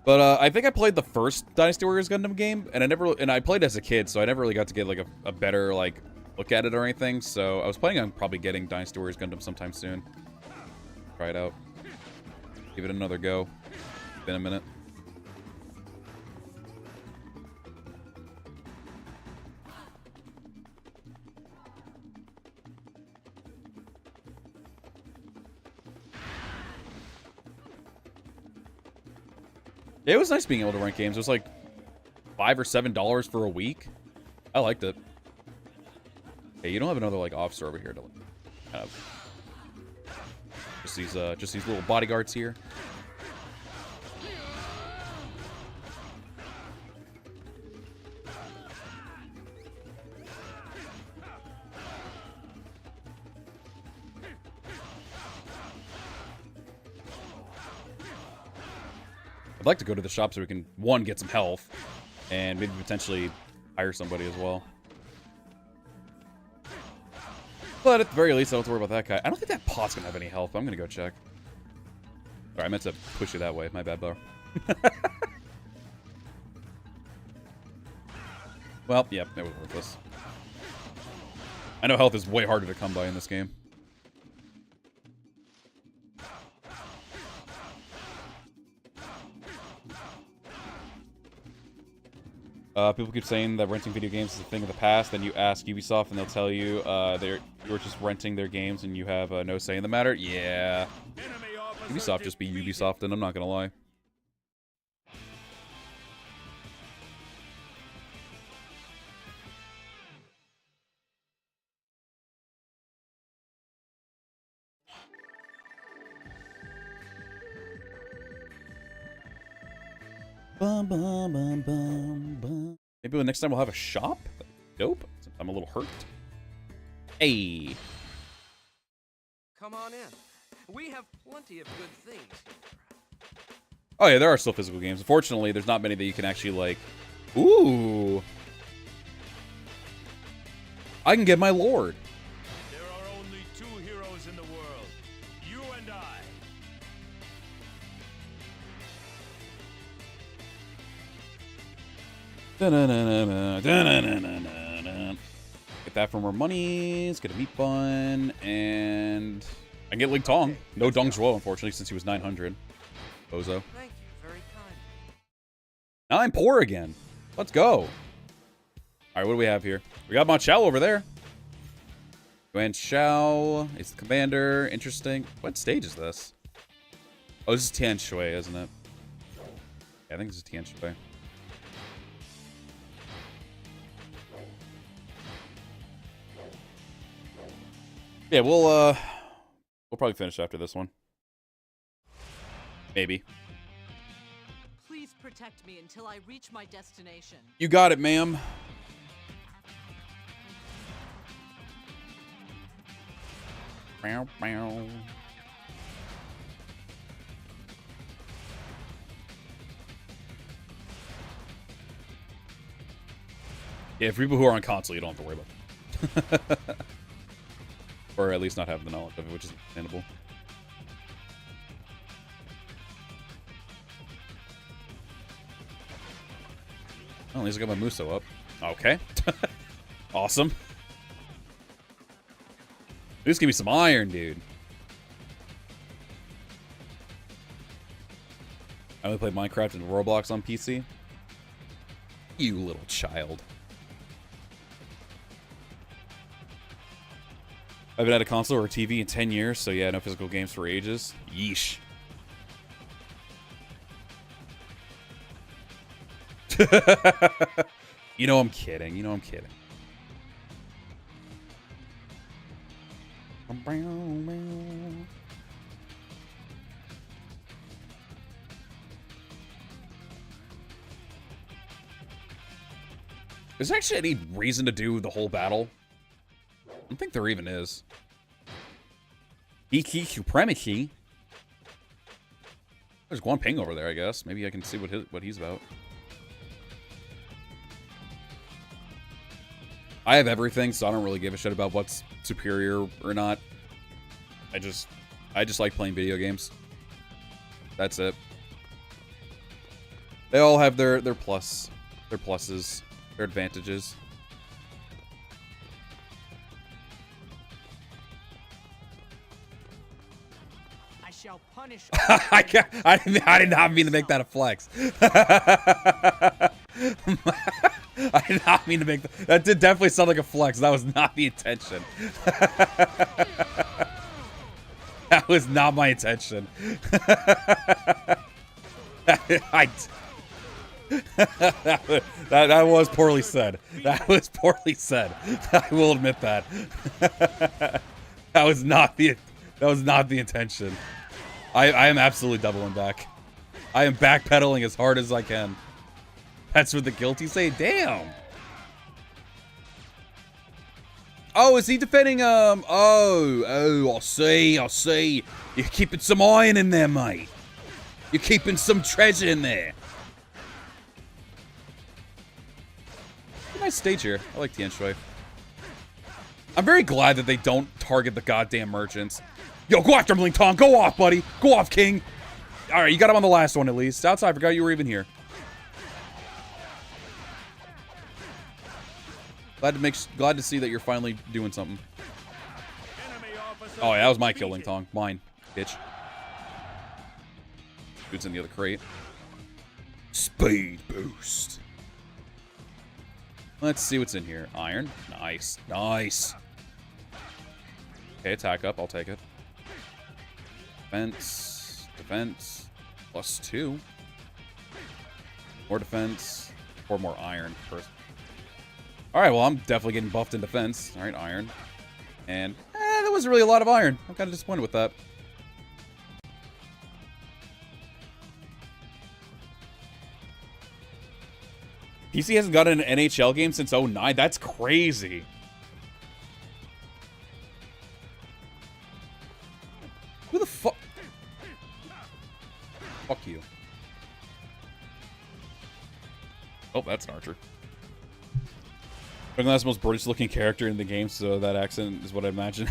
But I think I played the first Dynasty Warriors Gundam game, and I played as a kid, so I never really got to get like a better like look at it or anything, so I was planning on probably getting Dynasty Warriors Gundam sometime soon. Try it out. Give it another go. Been a minute. Yeah, it was nice being able to rent games. It was like $5 or $7 for a week. I liked it. Hey, you don't have another like officer over here to kind of just these little bodyguards here. I'd like to go to the shop so we can, one, get some health, and maybe potentially hire somebody as well. But at the very least, I don't have to worry about that guy. I don't think that pot's gonna have any health, but I'm gonna go check. Sorry, I meant to push you that way. My bad, bro. Well, yeah, it was worthless. I know health is way harder to come by in this game. People keep saying that renting video games is a thing of the past. Then you ask Ubisoft, and they'll tell you you're just renting their games, and you have no say in the matter. Yeah, Ubisoft just be Ubisoft, and I'm not gonna lie. Bum, bum, bum, bum, bum. Maybe the next time we'll have a shop? Dope. I'm a little hurt. Hey. Come on in. We have plenty of good things here. Oh yeah, there are still physical games. Unfortunately, there's not many that you can actually like... Ooh. I can get my lord. There are only two heroes in the world. You and I. Get that for more money. Let's get a meat bun. And I can get Ling Tong. No Dong Zhuo, unfortunately, since he was 900. Bozo. Thank you, very kind. Now I'm poor again. Let's go. All right, what do we have here? We got Ma Chao over there. Yuan Shao is the commander. Interesting. What stage is this? Oh, this is Tian Shui, isn't it? Yeah, I think this is Tian Shui. Yeah, we'll probably finish after this one. Maybe. Please protect me until I reach my destination. You got it, ma'am. Meow, meow. Yeah, for people who are on console, you don't have to worry about it. Or at least not have the knowledge of it, which is understandable. Oh, at least I got my Muso up. Okay. Awesome. At least give me some iron, dude. I only played Minecraft and Roblox on PC. You little child. I haven't had a console or a TV in 10 years, so yeah, no physical games for ages. Yeesh. You know I'm kidding. You know I'm kidding. Is there actually any reason to do the whole battle? I don't think there even is. Iki Supremacy. There's Guan Ping over there, I guess. Maybe I can see what he's about. I have everything, so I don't really give a shit about what's superior or not. I just like playing video games. That's it. They all have their pluses, their advantages. shall punish. I did not mean to make that a flex. I did not mean to make that did definitely sound like a flex. That was not the intention. That was not my intention. That was poorly said. That was poorly said. I will admit that. That was not the intention. I am absolutely doubling back. I am backpedaling as hard as I can. That's what the guilty say. Damn. Oh, is he defending I see. You're keeping some iron in there, mate. You're keeping some treasure in there. Nice stage here. I like Tianshui. I'm very glad that they don't target the goddamn merchants. Yo, go after him, Ling Tong. Go off, buddy. Go off, King. All right, you got him on the last one at least. Outside, I forgot you were even here. Glad to see that you're finally doing something. Oh, yeah, that was my kill, Ling Tong. Mine, bitch. Dude's in the other crate. Speed boost. Let's see what's in here. Iron. Nice. Nice. Okay, attack up. I'll take it. Defense. Defense. +2. More defense. 4 more iron first. Alright, well, I'm definitely getting buffed in defense. Alright, iron. And, there wasn't really a lot of iron. I'm kind of disappointed with that. PC hasn't gotten an NHL game since 09. That's crazy. Who the fuck? Fuck you. Oh, that's an archer. That's the most British looking character in the game, so that accent is what I imagine.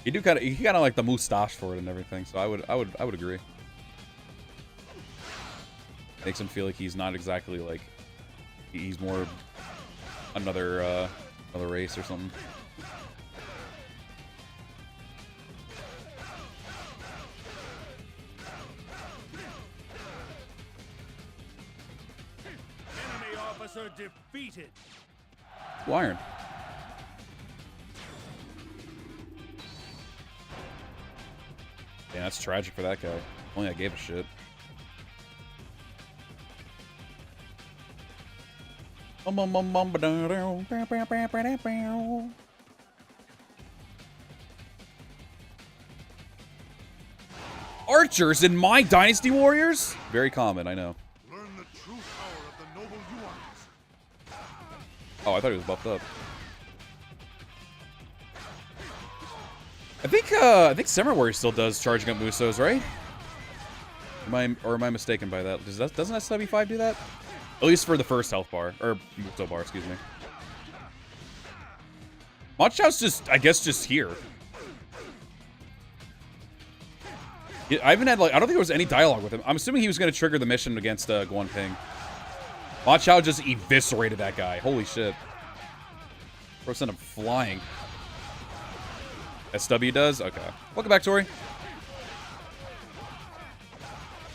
You kind of like the moustache for it and everything, so I would agree. Makes him feel like he's not exactly like he's more another race or something. Enemy officer defeated. Iron. Yeah, that's tragic for that guy. Only I gave a shit. Archers in my Dynasty Warriors? Very common, I know. Learn the true power of the noble Yuans. Oh, I thought he was buffed up. I think Samurai Warrior still does charging up Musos, right? Am I mistaken by that? Doesn't SW5 do that? At least for the first health bar. Or, Muso bar, excuse me. Machao's just, I guess, just here. I haven't had, like, I don't think there was any dialogue with him. I'm assuming he was going to trigger the mission against Guan Ping. Machao just eviscerated that guy. Holy shit. Bro sent him flying. SW does? Okay. Welcome back, Tori.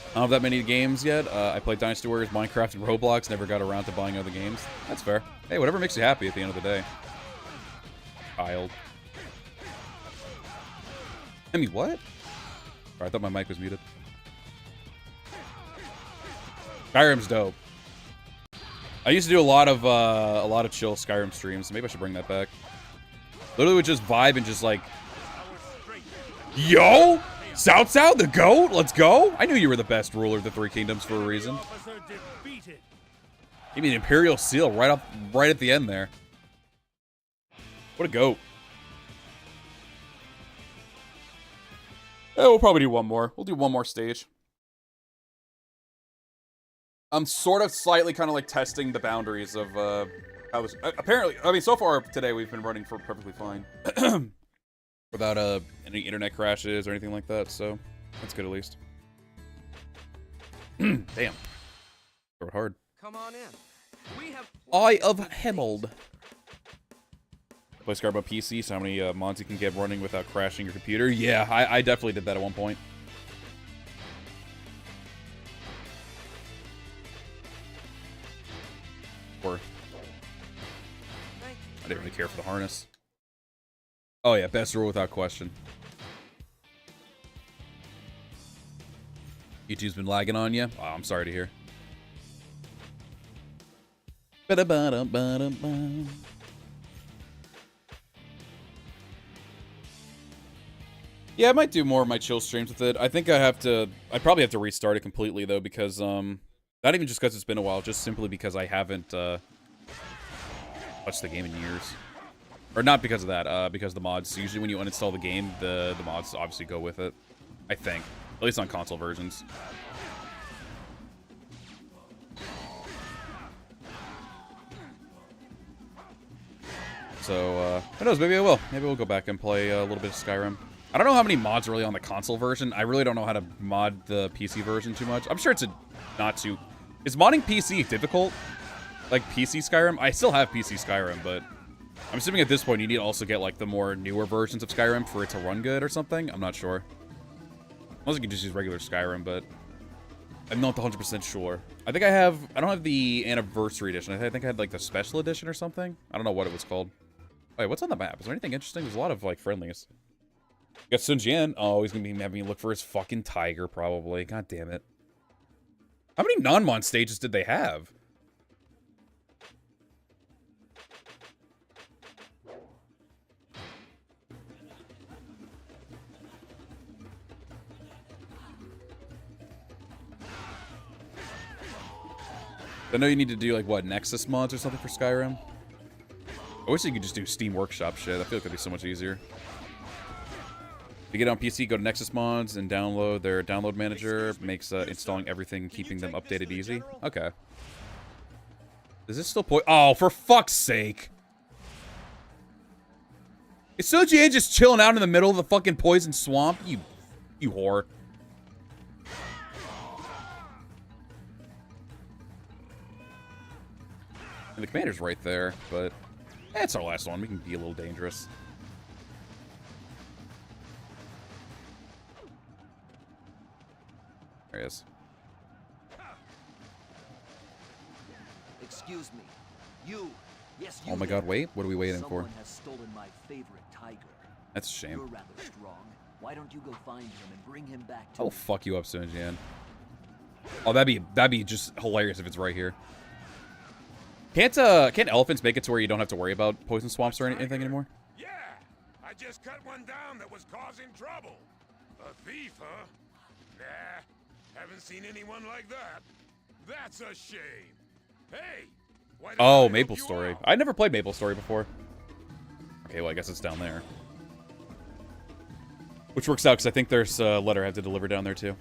I don't have that many games yet. I played Dynasty Warriors, Minecraft, and Roblox. Never got around to buying other games. That's fair. Hey, whatever makes you happy at the end of the day. Child. I mean, what? Sorry, I thought my mic was muted. Skyrim's dope. I used to do a lot of chill Skyrim streams. So maybe I should bring that back. Literally would just vibe and just like, yo, South the GOAT, let's go. I knew you were the best ruler of the Three Kingdoms for a reason. Give me an Imperial Seal right at the end there. What a GOAT. We'll probably do one more. We'll do one more stage. I'm sort of slightly kind of like testing the boundaries of how this. Apparently, I mean, so far today we've been running for perfectly fine, without any internet crashes or anything like that. So that's good at least. Damn, throw it hard. Come on in. We have Eye of Hemeld. Play Skyrim on PC, so how many mods you can get running without crashing your computer. Yeah, I definitely did that at one point. Or I didn't really care for the harness. Oh yeah, best rule without question. YouTube's been lagging on you? Oh, I'm sorry to hear. Yeah, I might do more of my chill streams with it. I think I'd probably have to restart it completely though, because not even just because it's been a while, just simply because I haven't touched the game in years. Or not because of that, because the mods, usually when you uninstall the game, the mods obviously go with it. I think. At least on console versions. So, who knows, maybe I will. Maybe we'll go back and play a little bit of Skyrim. I don't know how many mods are really on the console version. I really don't know how to mod the PC version too much. I'm sure it's not too... Is modding PC difficult? Like PC Skyrim? I still have PC Skyrim, but I'm assuming at this point you need to also get like the more newer versions of Skyrim for it to run good or something. I'm not sure. Unless you can just use regular Skyrim, but I'm not 100% sure. I think I don't have the Anniversary Edition. I think I had like the Special Edition or something. I don't know what it was called. Wait, what's on the map? Is there anything interesting? There's a lot of like friendlies. Got Sun Jian. Oh, he's gonna be having me look for his fucking tiger, probably. God damn it. How many non-mon stages did they have? I know you need to do, like, what, Nexus mods or something for Skyrim? I wish you could just do Steam Workshop shit. I feel like that'd be so much easier. If you get on PC, go to Nexus Mods and download their download manager. Makes installing everything, keeping them updated easy. Okay. Is this still Oh, for fuck's sake. Is Soji just chilling out in the middle of the fucking poison swamp? You whore. And the commander's right there, but it's our last one. We can be a little dangerous. There he is. Excuse me. You. Yes, you. Oh my god, wait. What are we waiting for? Someone has stolen my favorite tiger. That's a shame. You're rather strong. Why don't you go find him and bring him back to I'll me? fuck you up soon, Jan. Oh, that'd be just hilarious if it's right here. Can't elephants make it to where you don't have to worry about poison swamps or anything anymore? Yeah, I just cut one down that was causing trouble. A thief, huh? Nah, haven't seen anyone like that. That's a shame. Hey, why don't I Oh, help Maple you Story. out? I never played Maple Story before. Okay, well, I guess it's down there. Which works out, because I think there's a letter I have to deliver down there, too.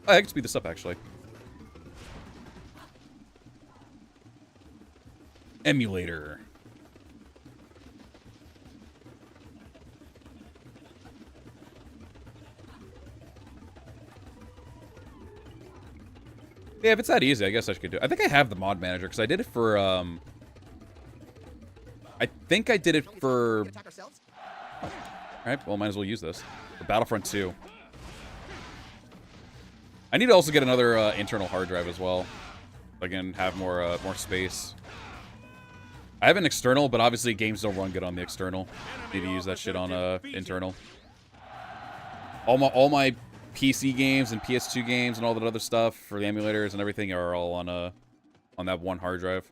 Oh, I can speed this up, actually. Emulator. Yeah, if it's that easy, I guess I could do it. I think I have the mod manager, because I did it for, I think I did it for... Alright, well, might as well use this. For Battlefront 2. I need to also get another internal hard drive as well. So I can have more space. I have an external, but obviously games don't run good on the external. Need to use that shit on internal. All my PC games and PS2 games and all that other stuff for the emulators and everything are all on that one hard drive.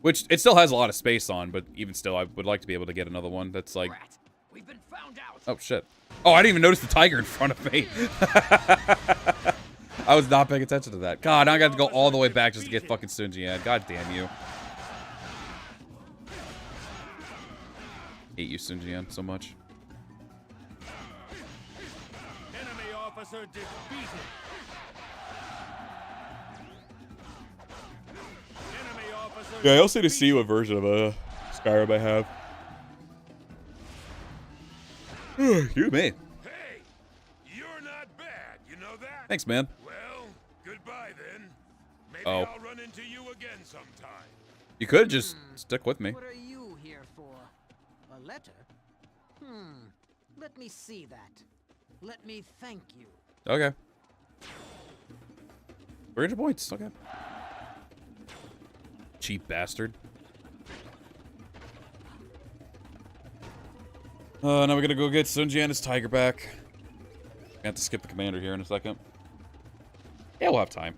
Which it still has a lot of space on, but even still, I would like to be able to get another one that's like... We've been found out. Oh, shit. Oh, I didn't even notice the tiger in front of me. I was not paying attention to that. God, now I got to go all the way back just to get fucking Sun Jian. God damn you. Hate you, Sun Jian, so much. Enemy officer defeated. Enemy officer Yeah, I also need to see what version of Skyrim I have. You me. Hey, you're not bad, you know that? Thanks, man. Well, goodbye then. Maybe Oh. I'll run into you again sometime. You could just stick with me. What are you here for? A letter? Let me see that. Let me thank you. Okay. 300 points. Okay. Cheap bastard. Now we're gonna go get Sun Jian's tiger back. I have to skip the commander here in a second. Yeah, we'll have time.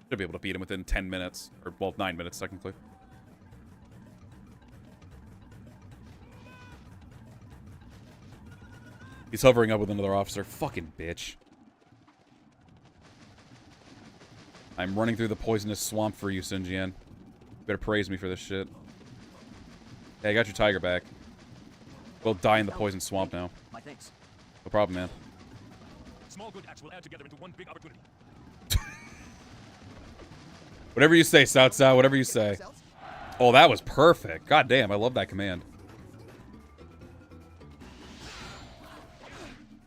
Should be able to beat him within 10 minutes. Or, well, 9 minutes, technically. He's hovering up with another officer. Fucking bitch. I'm running through the poisonous swamp for you, Sun Jian. You better praise me for this shit. Hey, I got your tiger back. We'll die in the poison swamp now. My thanks. No problem, man. Small good acts will add together into one big opportunity. Whatever you say, South South. Whatever you say. Oh, that was perfect. God damn, I love that command.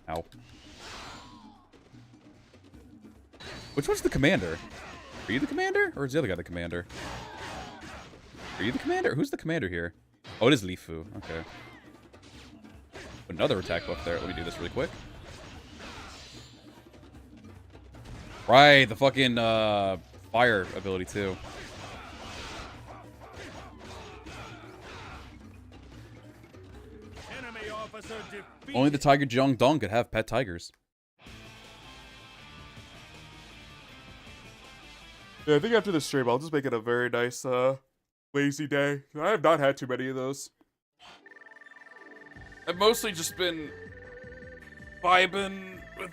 Ow. Which one's the commander? Are you the commander? Or is the other guy the commander? Are you the commander? Who's the commander here? Oh, it is Li Fu. Okay. Another attack buff there. Let me do this really quick. Right, the fucking fire ability too. Enemy officer defeated. Only the Tiger Jiangdong could have pet tigers. Yeah, I think after this stream, I'll just make it a very nice, lazy day. I have not had too many of those. I've mostly just been vibing with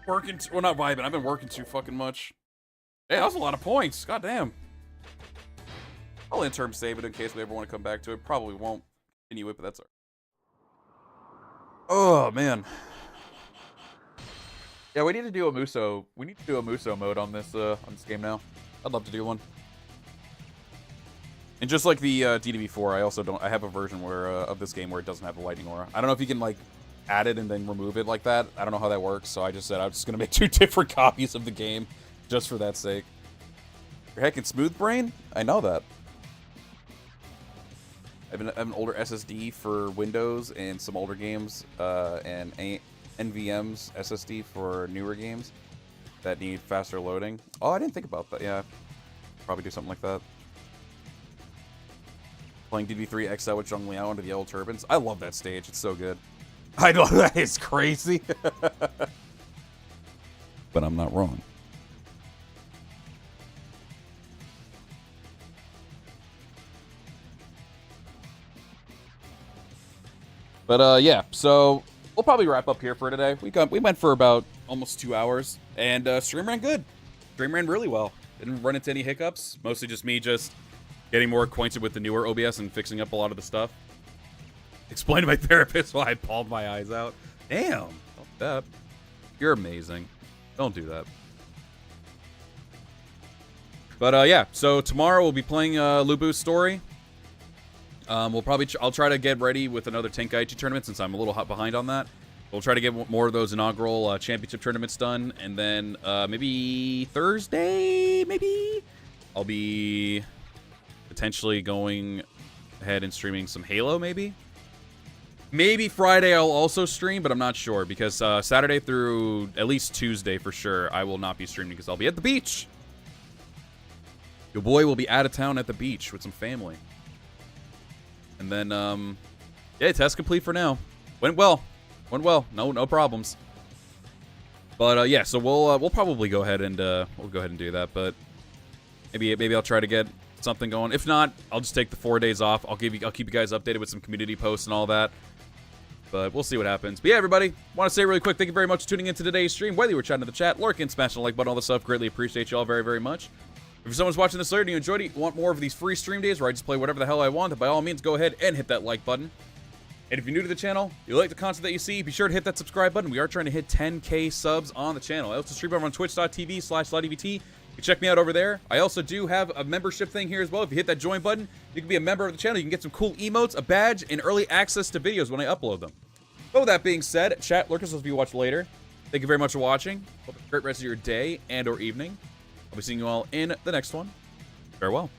working. Well, not vibing. I've been working too fucking much. Hey, that was a lot of points. God damn. I'll interim save it in case we ever want to come back to it. Probably won't continue it, but that's all right. Oh, man. Yeah, we need to do a Muso. We need to do a Muso mode on this game now. I'd love to do one. And just like the DW4, I also don't. I have a version where of this game where it doesn't have the lightning aura. I don't know if you can like add it and then remove it like that. I don't know how that works. So I just said I'm just gonna make 2 different copies of the game just for that sake. You're heckin' smooth brain. I know that. I have an older SSD for Windows and some older games, and NVMe's SSD for newer games that need faster loading. Oh, I didn't think about that. Yeah, probably do something like that. Playing DW3XL with Zhong Liao under the yellow turbans. I love that stage. It's so good. I know that is crazy. But I'm not wrong. But yeah, so we'll probably wrap up here for today. We went for about almost 2 hours, and stream ran good. Stream ran really well. Didn't run into any hiccups. Mostly just me getting more acquainted with the newer OBS and fixing up a lot of the stuff. Explain to my therapist why I bawled my eyes out. Damn, don't do that. You're amazing. Don't do that. But yeah, so tomorrow we'll be playing Lubu's story. I'll try to get ready with another Tenkaichi tournament since I'm a little behind on that. We'll try to get more of those inaugural championship tournaments done, and then maybe Thursday, I'll be potentially going ahead and streaming some Halo, maybe. Maybe Friday I'll also stream, but I'm not sure because Saturday through at least Tuesday for sure I will not be streaming because I'll be at the beach. Your boy will be out of town at the beach with some family. And then, yeah, test complete for now. Went well. No problems. But yeah, so we'll probably go ahead and do that. But maybe I'll try to get something going. If not, I'll just take the 4 days off. I'll keep you guys updated with some community posts and all that. But we'll see what happens. But yeah, everybody, want to say really quick, thank you very much for tuning in to today's stream. Whether you were chatting in the chat, lurking, smashing the like button, all the stuff, greatly appreciate you all very, very much. If someone's watching this later and you enjoyed it, you want more of these free stream days where I just play whatever the hell I want, then by all means, go ahead and hit that like button. And if you're new to the channel, you like the content that you see, be sure to hit that subscribe button. We are trying to hit 10K subs on the channel. I also stream over on twitch.tv/LightyVT. You can check me out over there. I also do have a membership thing here as well. If you hit that join button, you can be a member of the channel. You can get some cool emotes, a badge, and early access to videos when I upload them. So with that being said, chat, lurkers, if you watch later, thank you very much for watching. Hope you have a great rest of your day and or evening. I'll be seeing you all in the next one. Farewell.